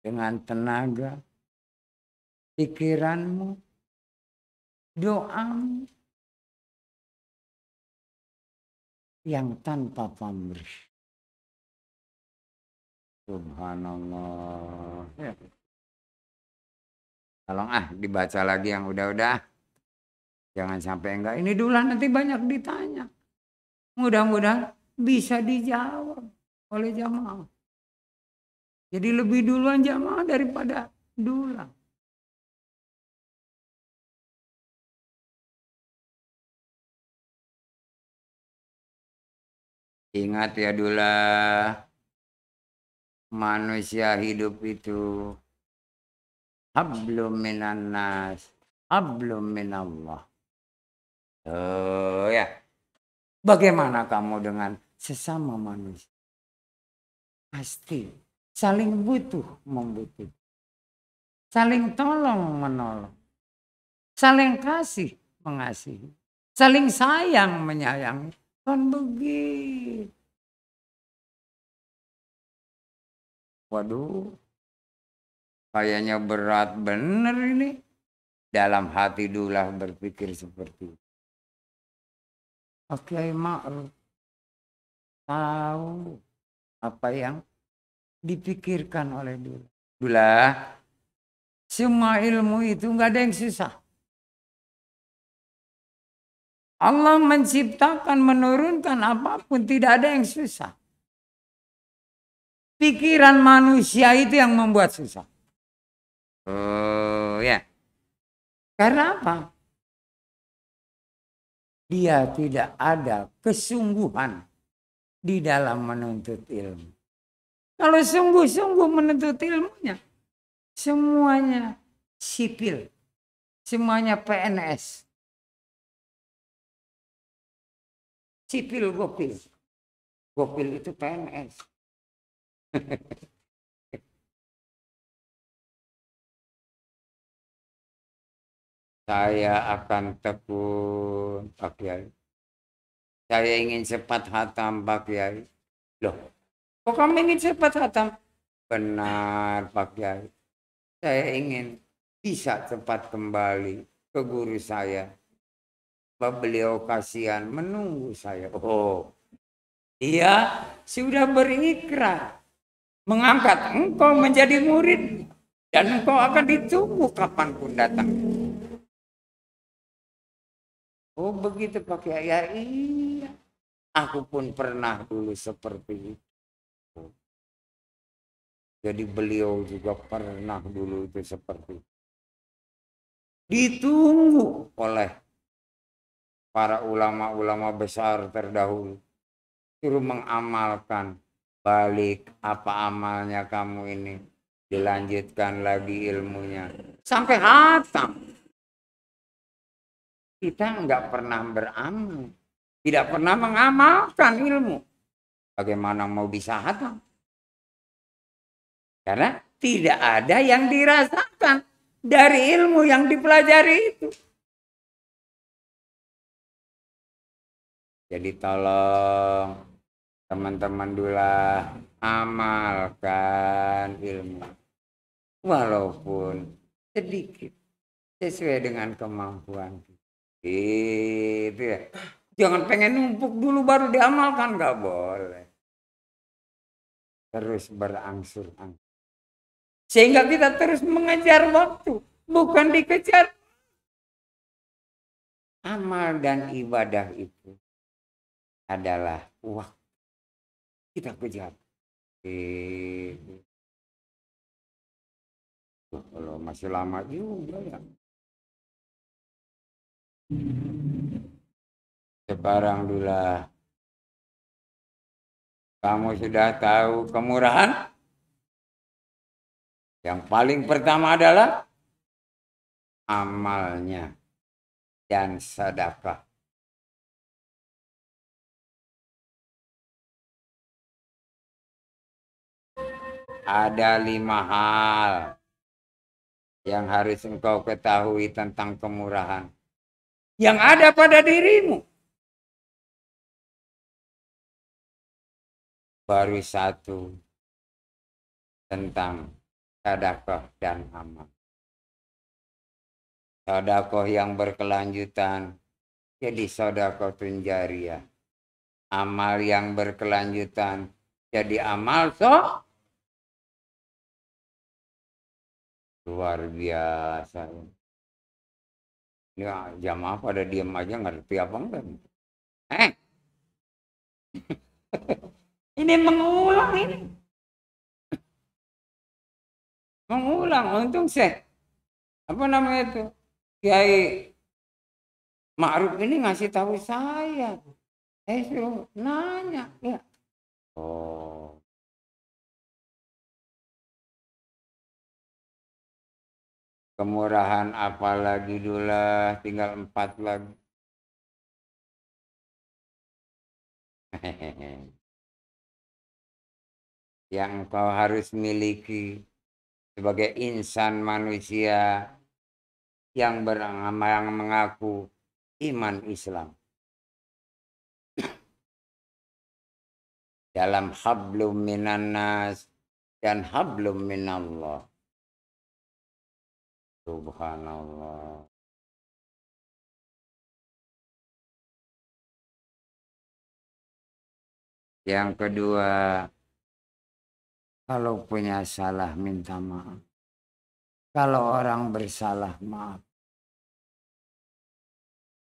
Dengan tenaga, pikiranmu, doamu, yang tanpa pamrih. Subhanallah. Ya. Tolong dibaca lagi yang udah-udah. Jangan sampai enggak. Ini dulu nanti banyak ditanya. Mudah-mudahan bisa dijawab oleh jamaah. Jadi lebih duluan jamaah daripada dulang. Ingat ya Dula, manusia hidup itu hablum minan nas, hablum minallah. Oh ya, bagaimana kamu dengan sesama manusia? Pasti saling butuh membutuhkan, saling tolong menolong, saling kasih mengasihi, saling sayang menyayangi. Kan begitu. Waduh, kayaknya berat bener ini. Dalam hati Dula berpikir seperti itu. Oke, Ma'ruf tahu apa yang dipikirkan oleh Dula. Dula, semua ilmu itu nggak ada yang susah. Allah menciptakan, menurunkan apapun, tidak ada yang susah. Pikiran manusia itu yang membuat susah. Oh ya. Karena apa? Dia tidak ada kesungguhan di dalam menuntut ilmu. Kalau sungguh-sungguh menuntut ilmunya, semuanya sipil, semuanya PNS. Sipil gopil. Gopil itu PNS. Saya akan tekun, Pak Kiai. Saya ingin cepat hatam, Pak Kiai. Loh, kok kamu ingin cepat hatam? Benar, Pak Kiai. Saya ingin bisa cepat kembali ke guru saya. Beliau kasihan menunggu saya. Oh, dia sudah berikrar mengangkat engkau menjadi murid dan engkau akan ditunggu kapanpun datang. Oh begitu Pak Kiai. Ya iya. Aku pun pernah dulu seperti itu. Jadi beliau juga pernah dulu itu seperti itu. Ditunggu oleh para ulama-ulama besar terdahulu. Suruh mengamalkan. Balik apa amalnya kamu ini. Dilanjutkan lagi ilmunya. Sampai hatam. Kita nggak pernah beramal. Tidak pernah mengamalkan ilmu. Bagaimana mau bisa hatam? Karena tidak ada yang dirasakan dari ilmu yang dipelajari itu. Jadi tolong teman-teman Dula amalkan ilmu. Walaupun sedikit. Sesuai dengan kemampuan. Gitu ya. Jangan pengen numpuk dulu baru diamalkan. Nggak boleh. Terus berangsur-angsur. Sehingga kita terus mengejar waktu. Bukan dikejar. Amal dan ibadah itu adalah waktu. Kita kejar. Kalau masih lama juga ya. Sekarang Dula. Kamu sudah tahu kemurahan? Yang paling pertama adalah amalnya dan sedekah. Ada 5 hal yang harus engkau ketahui tentang kemurahan yang ada pada dirimu. Baru 1 tentang sedekah dan amal. Sedekah yang berkelanjutan jadi sedekah jariyah. Amal yang berkelanjutan jadi amal Luar biasa. Ya, jamaah pada diam aja ngerti apa enggak? Eh, ini mengulang ini. Mengulang. Untung saya, apa namanya itu? Kiai Ma'ruf ini ngasih tahu saya. Suruh nanya. Ya. Oh, kemurahan apa lagi dulu, tinggal 4 lagi. Yang kau harus miliki sebagai insan manusia yang yang mengaku iman Islam. Dalam hablum minan nas dan hablum minallah. Subhanallah. Yang kedua, kalau punya salah minta maaf. Kalau orang bersalah maaf.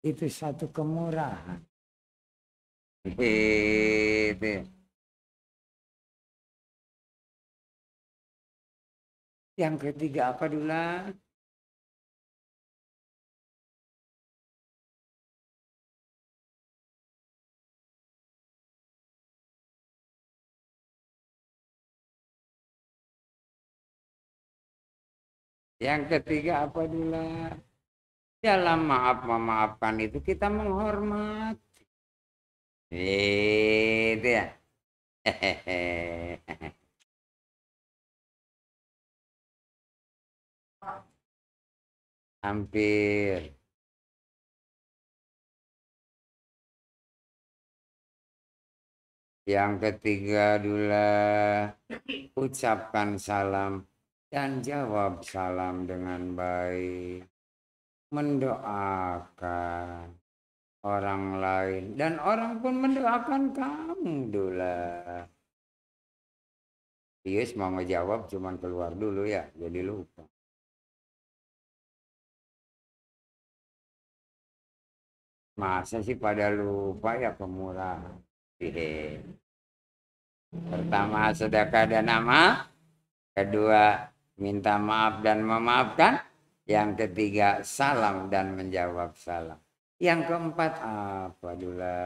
Itu satu kemurahan. Itu. Yang ketiga apa dulu? Yang ketiga apa dulu? Dalam maaf memaafkan itu kita menghormat. Itu ya. Hampir. Yang ketiga dulu, ucapkan salam dan jawab salam dengan baik. Mendoakan orang lain dan orang pun mendoakan kamu dulu. Yes, mau ngejawab cuman keluar dulu ya, jadi lupa. Masa sih pada lupa ya kemurahan. Hehe. Pertama sedekah dan amal, kedua minta maaf dan memaafkan, yang ketiga salam dan menjawab salam. Yang keempat apa dulu?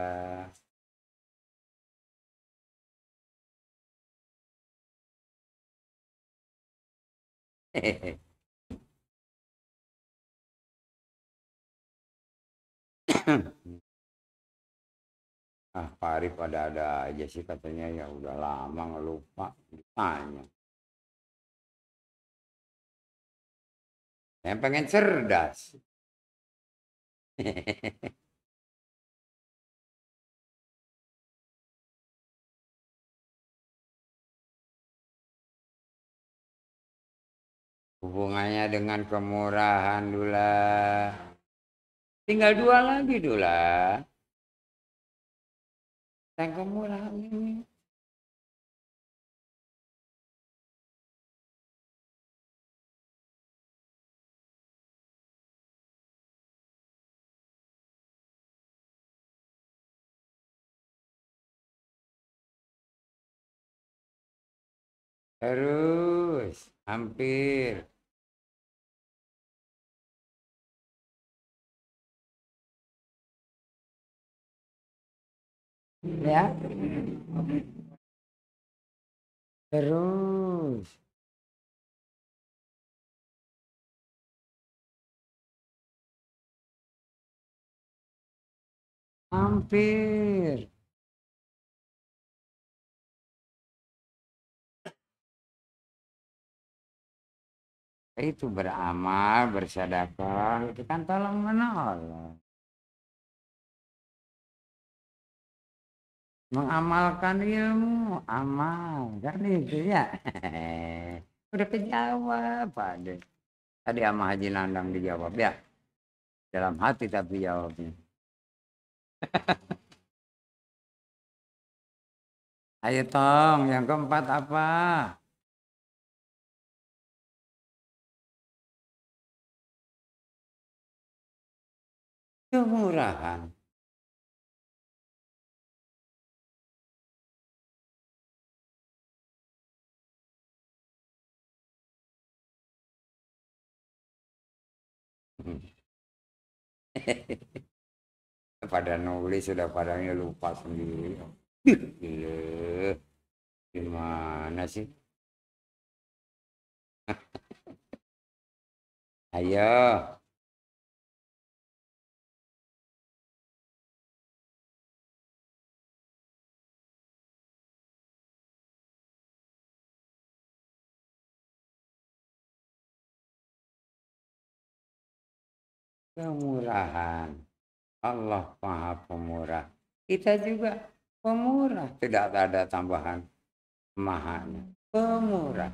Ah, Pak Arif ada aja sih katanya, ya udah lama ngelupa ditanya. Yang pengen cerdas. Hubungannya dengan kemurahan dulu. Tinggal 2 lagi dulu. Yang kemurahan ini. Terus, hampir. Ya, terus. Hampir. Itu beramal, bersedekah, itu kan tolong menolong. Mengamalkan ilmu, amal, kan itu ya. Udah kejawab, Pak De. Tadi sama Haji Nandang dijawab ya. Dalam hati tapi jawabnya. Ayo Tong, yang keempat apa? kemurahan. Pada nulis sudah padanya lupa sendiri. Gila, gimana sih? Ayo, kemurahan. Allah Maha Pemurah. Kita juga pemurah. Tidak ada tambahan mahanya. Pemurah.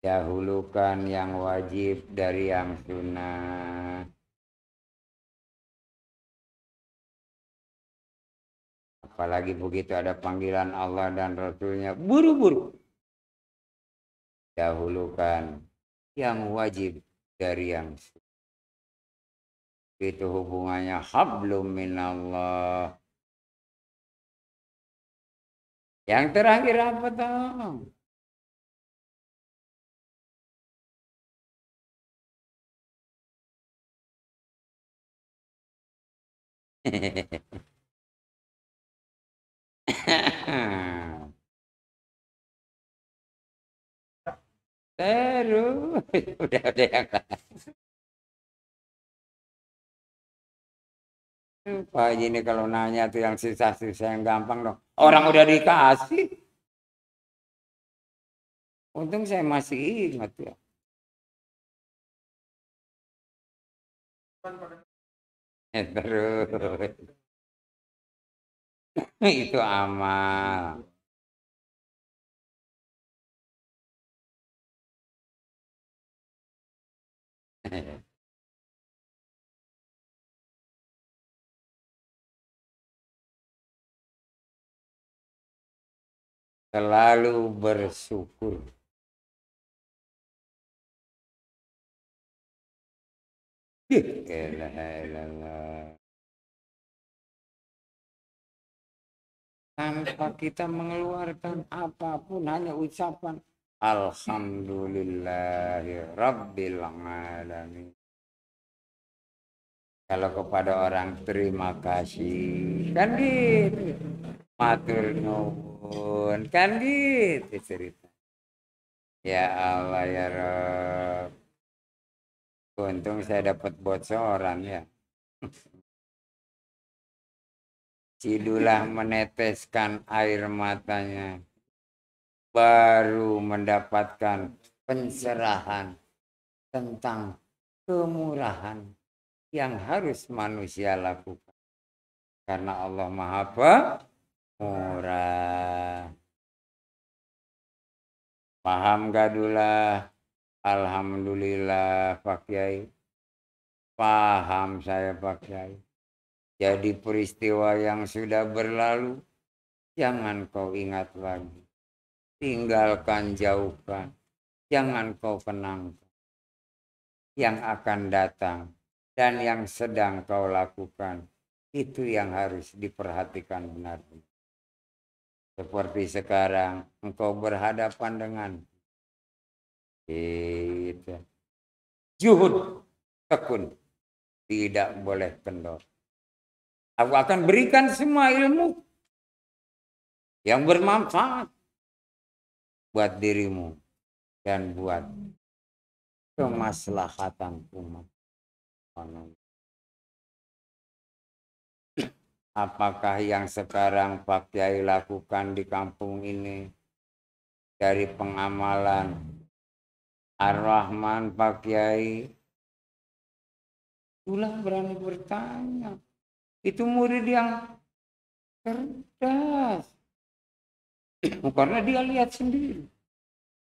Dahulukan yang wajib dari yang sunnah. Apalagi begitu ada panggilan Allah dan Rasulnya, buru-buru. Dahulukan yang wajib dari yang sunnah. Itu hubungannya hablum minallah. Yang terakhir apa tahu? Terus udah yang Pak Haji ini kalau nanya tuh yang susah-susah yang gampang dong. Orang udah dikasih. Untung saya masih ingat ya. Terus itu amal. Selalu bersyukur. Ilah. Tanpa kita mengeluarkan apapun, hanya ucapan Alhamdulillahi Rabbil Alamin. Kalau kepada orang terima kasih, kan gitu. Matur nuwun, kan gitu cerita. Ya Allah ya Rabb. Untung saya dapat bocoran ya. Cidulah meneteskan air matanya. Baru mendapatkan pencerahan tentang kemurahan yang harus manusia lakukan. Karena Allah Maha Pemurah. Paham gadulah? Alhamdulillah Pak Kiai. Paham saya Pak Kiai. Jadi peristiwa yang sudah berlalu, jangan kau ingat lagi. Tinggalkan, jauhkan. Jangan kau kenangkan. Yang akan datang dan yang sedang kau lakukan, itu yang harus diperhatikan benar-benar. Seperti sekarang, engkau berhadapan dengan itu. Juhud, tekun, tidak boleh kendor. Aku akan berikan semua ilmu yang bermanfaat buat dirimu dan buat kemaslahatan umat. Apakah yang sekarang Pak Kiai lakukan di kampung ini dari pengamalan Ar-Rahman Pak Kiai? Itulah berani bertanya. Itu murid yang cerdas. Karena dia lihat sendiri.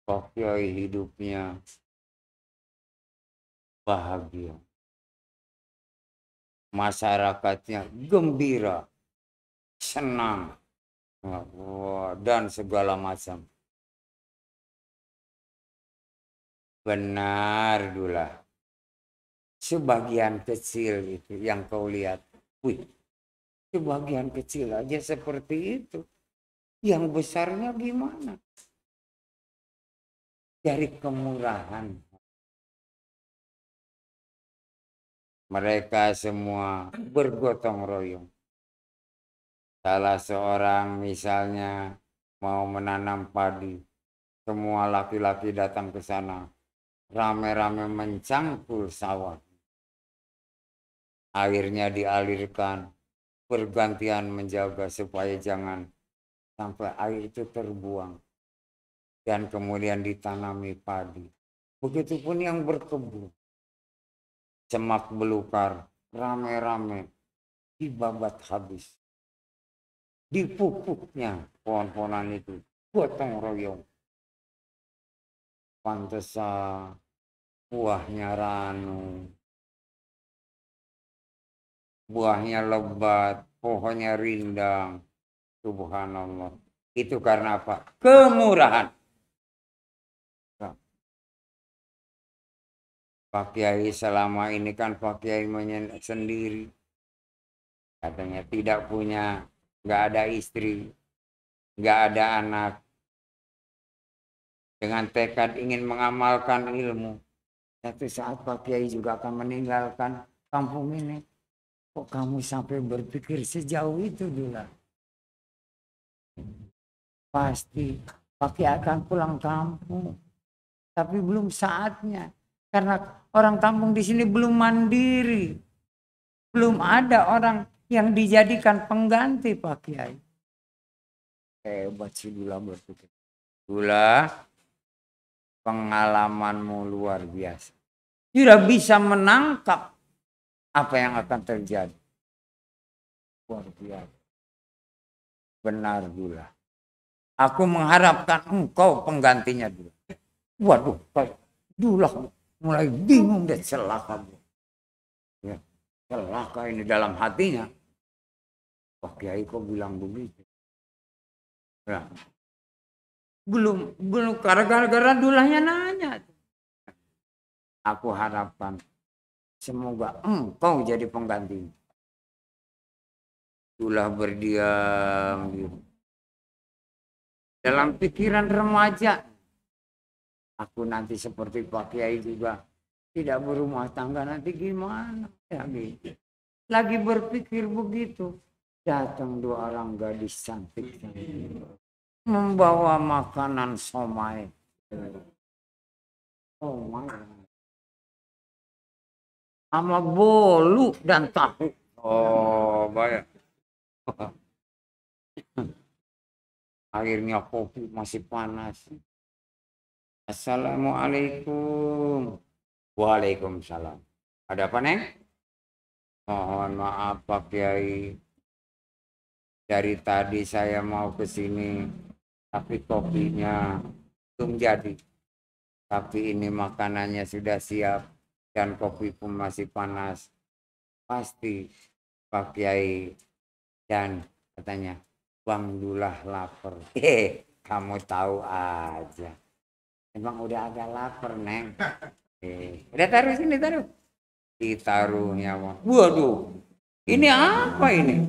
Pak Kiai hidupnya bahagia. Masyarakatnya gembira, senang, dan segala macam. Benar Dula. Sebagian kecil itu yang kau lihat. Wih, sebagian kecil aja seperti itu. Yang besarnya gimana? Dari kemurahan. Mereka semua bergotong royong. Salah seorang misalnya mau menanam padi. Semua laki-laki datang ke sana. Rame-rame mencangkul sawah. Airnya dialirkan. Bergantian menjaga supaya jangan sampai air itu terbuang. Dan kemudian ditanami padi. Begitupun yang berkebun. Semak belukar, rame-rame, dibabat habis. Dipupuknya pohon-pohonan itu, gotong royong. Pantesan buahnya ranu, buahnya lebat, pohonnya rindang. Subhanallah. Itu karena apa? Kemurahan. Pak Kiai selama ini kan Pak Kiai sendiri. Katanya tidak punya, nggak ada istri, nggak ada anak. Dengan tekad ingin mengamalkan ilmu. Satu saat Pak Kiai juga akan meninggalkan kampung ini. Kok kamu sampai berpikir sejauh itu Dula? Pasti Pak Kiai akan pulang kampung. Tapi belum saatnya. Karena orang kampung di sini belum mandiri. Belum ada orang yang dijadikan pengganti Pak Kiai. Hebat sih Dula berpikir. Dula, pengalamanmu luar biasa. Tidak bisa menangkap apa yang akan terjadi. Luar biasa. Benar Dula. Aku mengharapkan engkau penggantinya Dula. Waduh, Dula mulai bingung dan celaka. Ya, celaka ini dalam hatinya. Pak Kiai kok bilang begitu? Ya. Belum gara-gara Dulahnya nanya. Aku harapkan semoga engkau jadi pengganti. Dulah berdiam gitu. Dalam pikiran remaja, aku nanti seperti Pak Kiai juga tidak berumah tangga nanti gimana? Ya, gitu. Lagi berpikir begitu, datang dua orang gadis cantik membawa makanan somai. Somai. Sama bolu dan tahu. Oh, baik. Akhirnya kopi masih panas. Assalamualaikum. Waalaikumsalam. Ada apa, Neng? Mohon maaf, Pak Kiai. Dari tadi saya mau ke sini, tapi kopinya belum jadi. Tapi ini makanannya sudah siap dan kopi pun masih panas. Pasti Pak Kiai dan katanya Bang Dulah lapar. Kamu tahu aja. Emang udah agak lapar, Neng. Udah taruh sini, taruh. Ditaruhnya. Waduh, ini apa ini?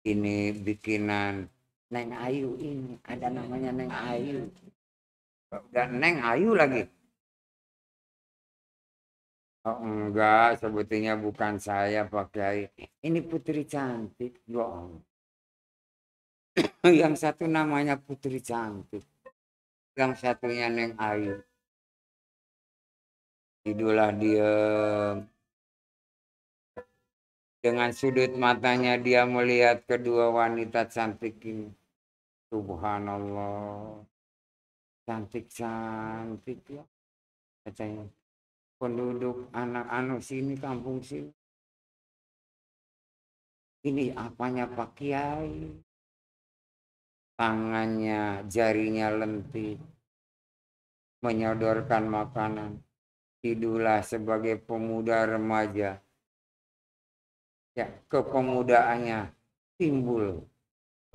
Ini bikinan Neng Ayu ini. Ada namanya Neng Ayu. Dan Neng Ayu lagi. Oh enggak, sebetulnya bukan saya Pak Kiai. Ini putri cantik. Yang satu namanya putri cantik. Yang satunya Neng Ayu. Itulah dia. Dengan sudut matanya dia melihat kedua wanita cantik ini. Subhanallah. Cantik-cantik ya. Katanya. Penduduk anak-anak sini, kampung sini. Ini apanya Pak Kiai. Tangannya, jarinya lentik. Menyodorkan makanan. Itulah sebagai pemuda remaja. ya kepemudaannya timbul.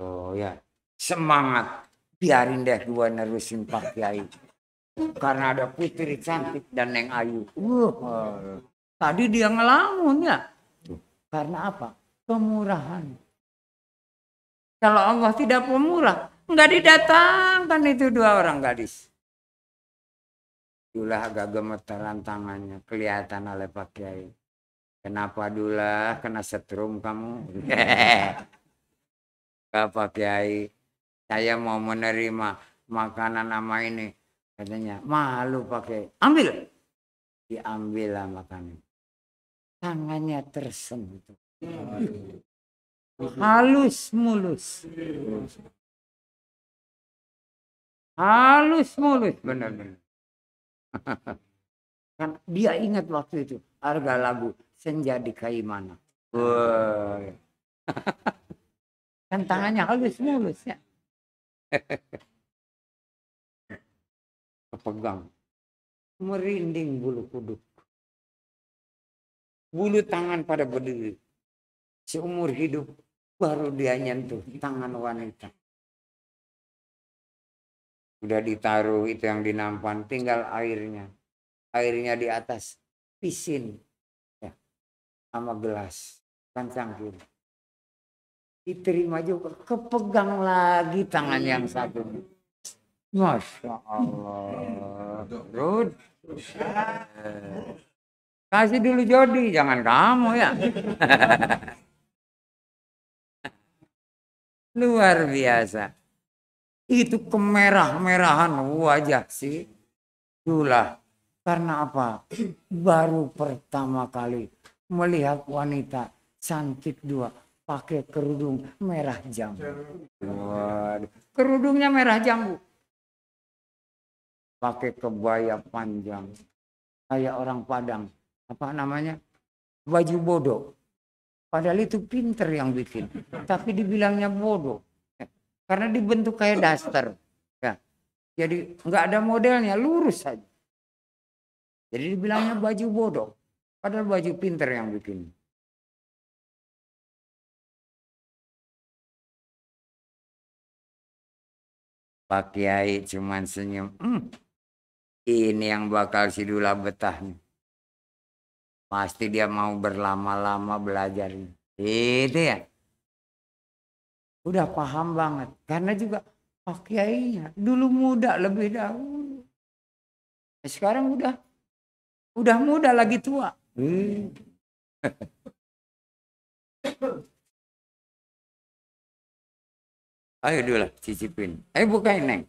Oh ya, semangat. Biarin deh gua nerusin Pak Kiai. Karena ada putri cantik dan Neng Ayu. Tadi dia ngelamun ya. Karena apa? Kemurahan. Kalau Allah tidak pemurah, nggak didatangkan itu 2 orang gadis. Dulah agak gemeteran tangannya, kelihatan oleh Pak Kiai. Kenapa Dulah kena setrum kamu? Pak Kiai, saya mau menerima makanan nama ini. Katanya, malu Pak Kiai. Ambil. Diambillah makanan. Tangannya tersentuh. Halus mulus. Halus mulus, benar-benar. Kan dia ingat waktu itu harga lagu Senja di Kaimana. Kan tangannya halus mulus ya. Kepegang. Merinding bulu kuduk. Bulu tangan pada berdiri. Seumur hidup baru dia nyentuh tangan wanita. Udah ditaruh itu yang dinampan, tinggal airnya. Airnya di atas pisin. Ya, sama gelas. Kan cangkir. Diterima juga. Kepegang lagi tangan yang satu. Masya Allah. Rud. Kasih dulu Jody, jangan kamu ya. Luar biasa. Itu kemerah-merahan wajah sih. Itulah. Karena apa? Baru pertama kali melihat wanita cantik 2 pakai kerudung merah jambu. Waduh. Kerudungnya merah jambu. Pakai kebaya panjang. Kayak orang Padang. Apa namanya? Baju bodoh. Padahal itu pinter yang bikin. Tapi dibilangnya bodoh. Karena dibentuk kayak daster. Ya. Jadi nggak ada modelnya, lurus saja. Jadi dibilangnya baju bodoh. Padahal baju pinter yang bikin. Pak Kiai cuman senyum. Ini yang bakal si Dula betah nih. Pasti dia mau berlama-lama belajarnya. Itu ya. Udah paham banget. Karena juga Pak Kiainya dulu muda lebih dahulu. Sekarang udah muda lagi tua. Ayo dulu cicipin. Ayo bukain Neng.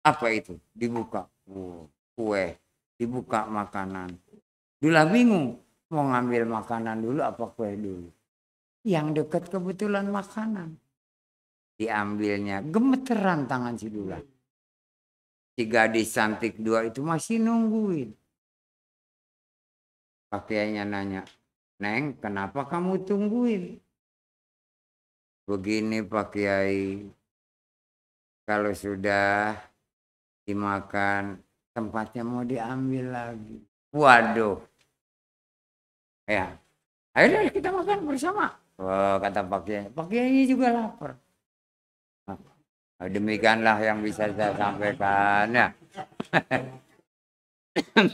Apa itu? Dibuka. Kue. Dibuka makanan. Dula bingung. Mau ngambil makanan dulu apa kue dulu. Yang dekat kebetulan makanan. Diambilnya. Gemeteran tangan si Dula. Si gadis cantik 2 itu masih nungguin. Pakaiannya nanya. Neng, kenapa kamu tungguin? Begini Pak Kiai. Kalau sudah dimakan, tempatnya mau diambil lagi. Waduh. Ya. Ayo deh kita makan bersama. Oh, kata Pak Kiai. Pak Kiai juga lapar. Nah, demikianlah yang bisa saya sampaikan ya.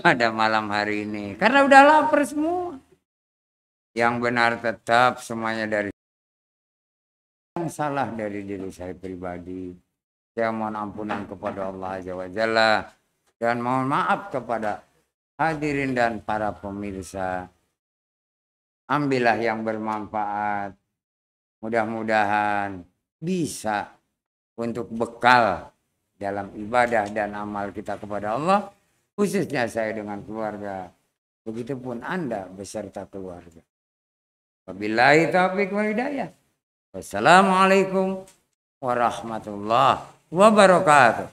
Pada malam hari ini. Karena udah lapar semua. Yang benar tetap semuanya dari yang salah dari diri saya pribadi. Saya mohon ampunan kepada Allah Azza wa Jalla. Dan mohon maaf kepada hadirin dan para pemirsa. Ambillah yang bermanfaat. Mudah-mudahan bisa untuk bekal dalam ibadah dan amal kita kepada Allah. Khususnya saya dengan keluarga. Begitupun Anda beserta keluarga. Wabillahi taufiq wal hidayah. Wassalamualaikum warahmatullahi wabarakatuh.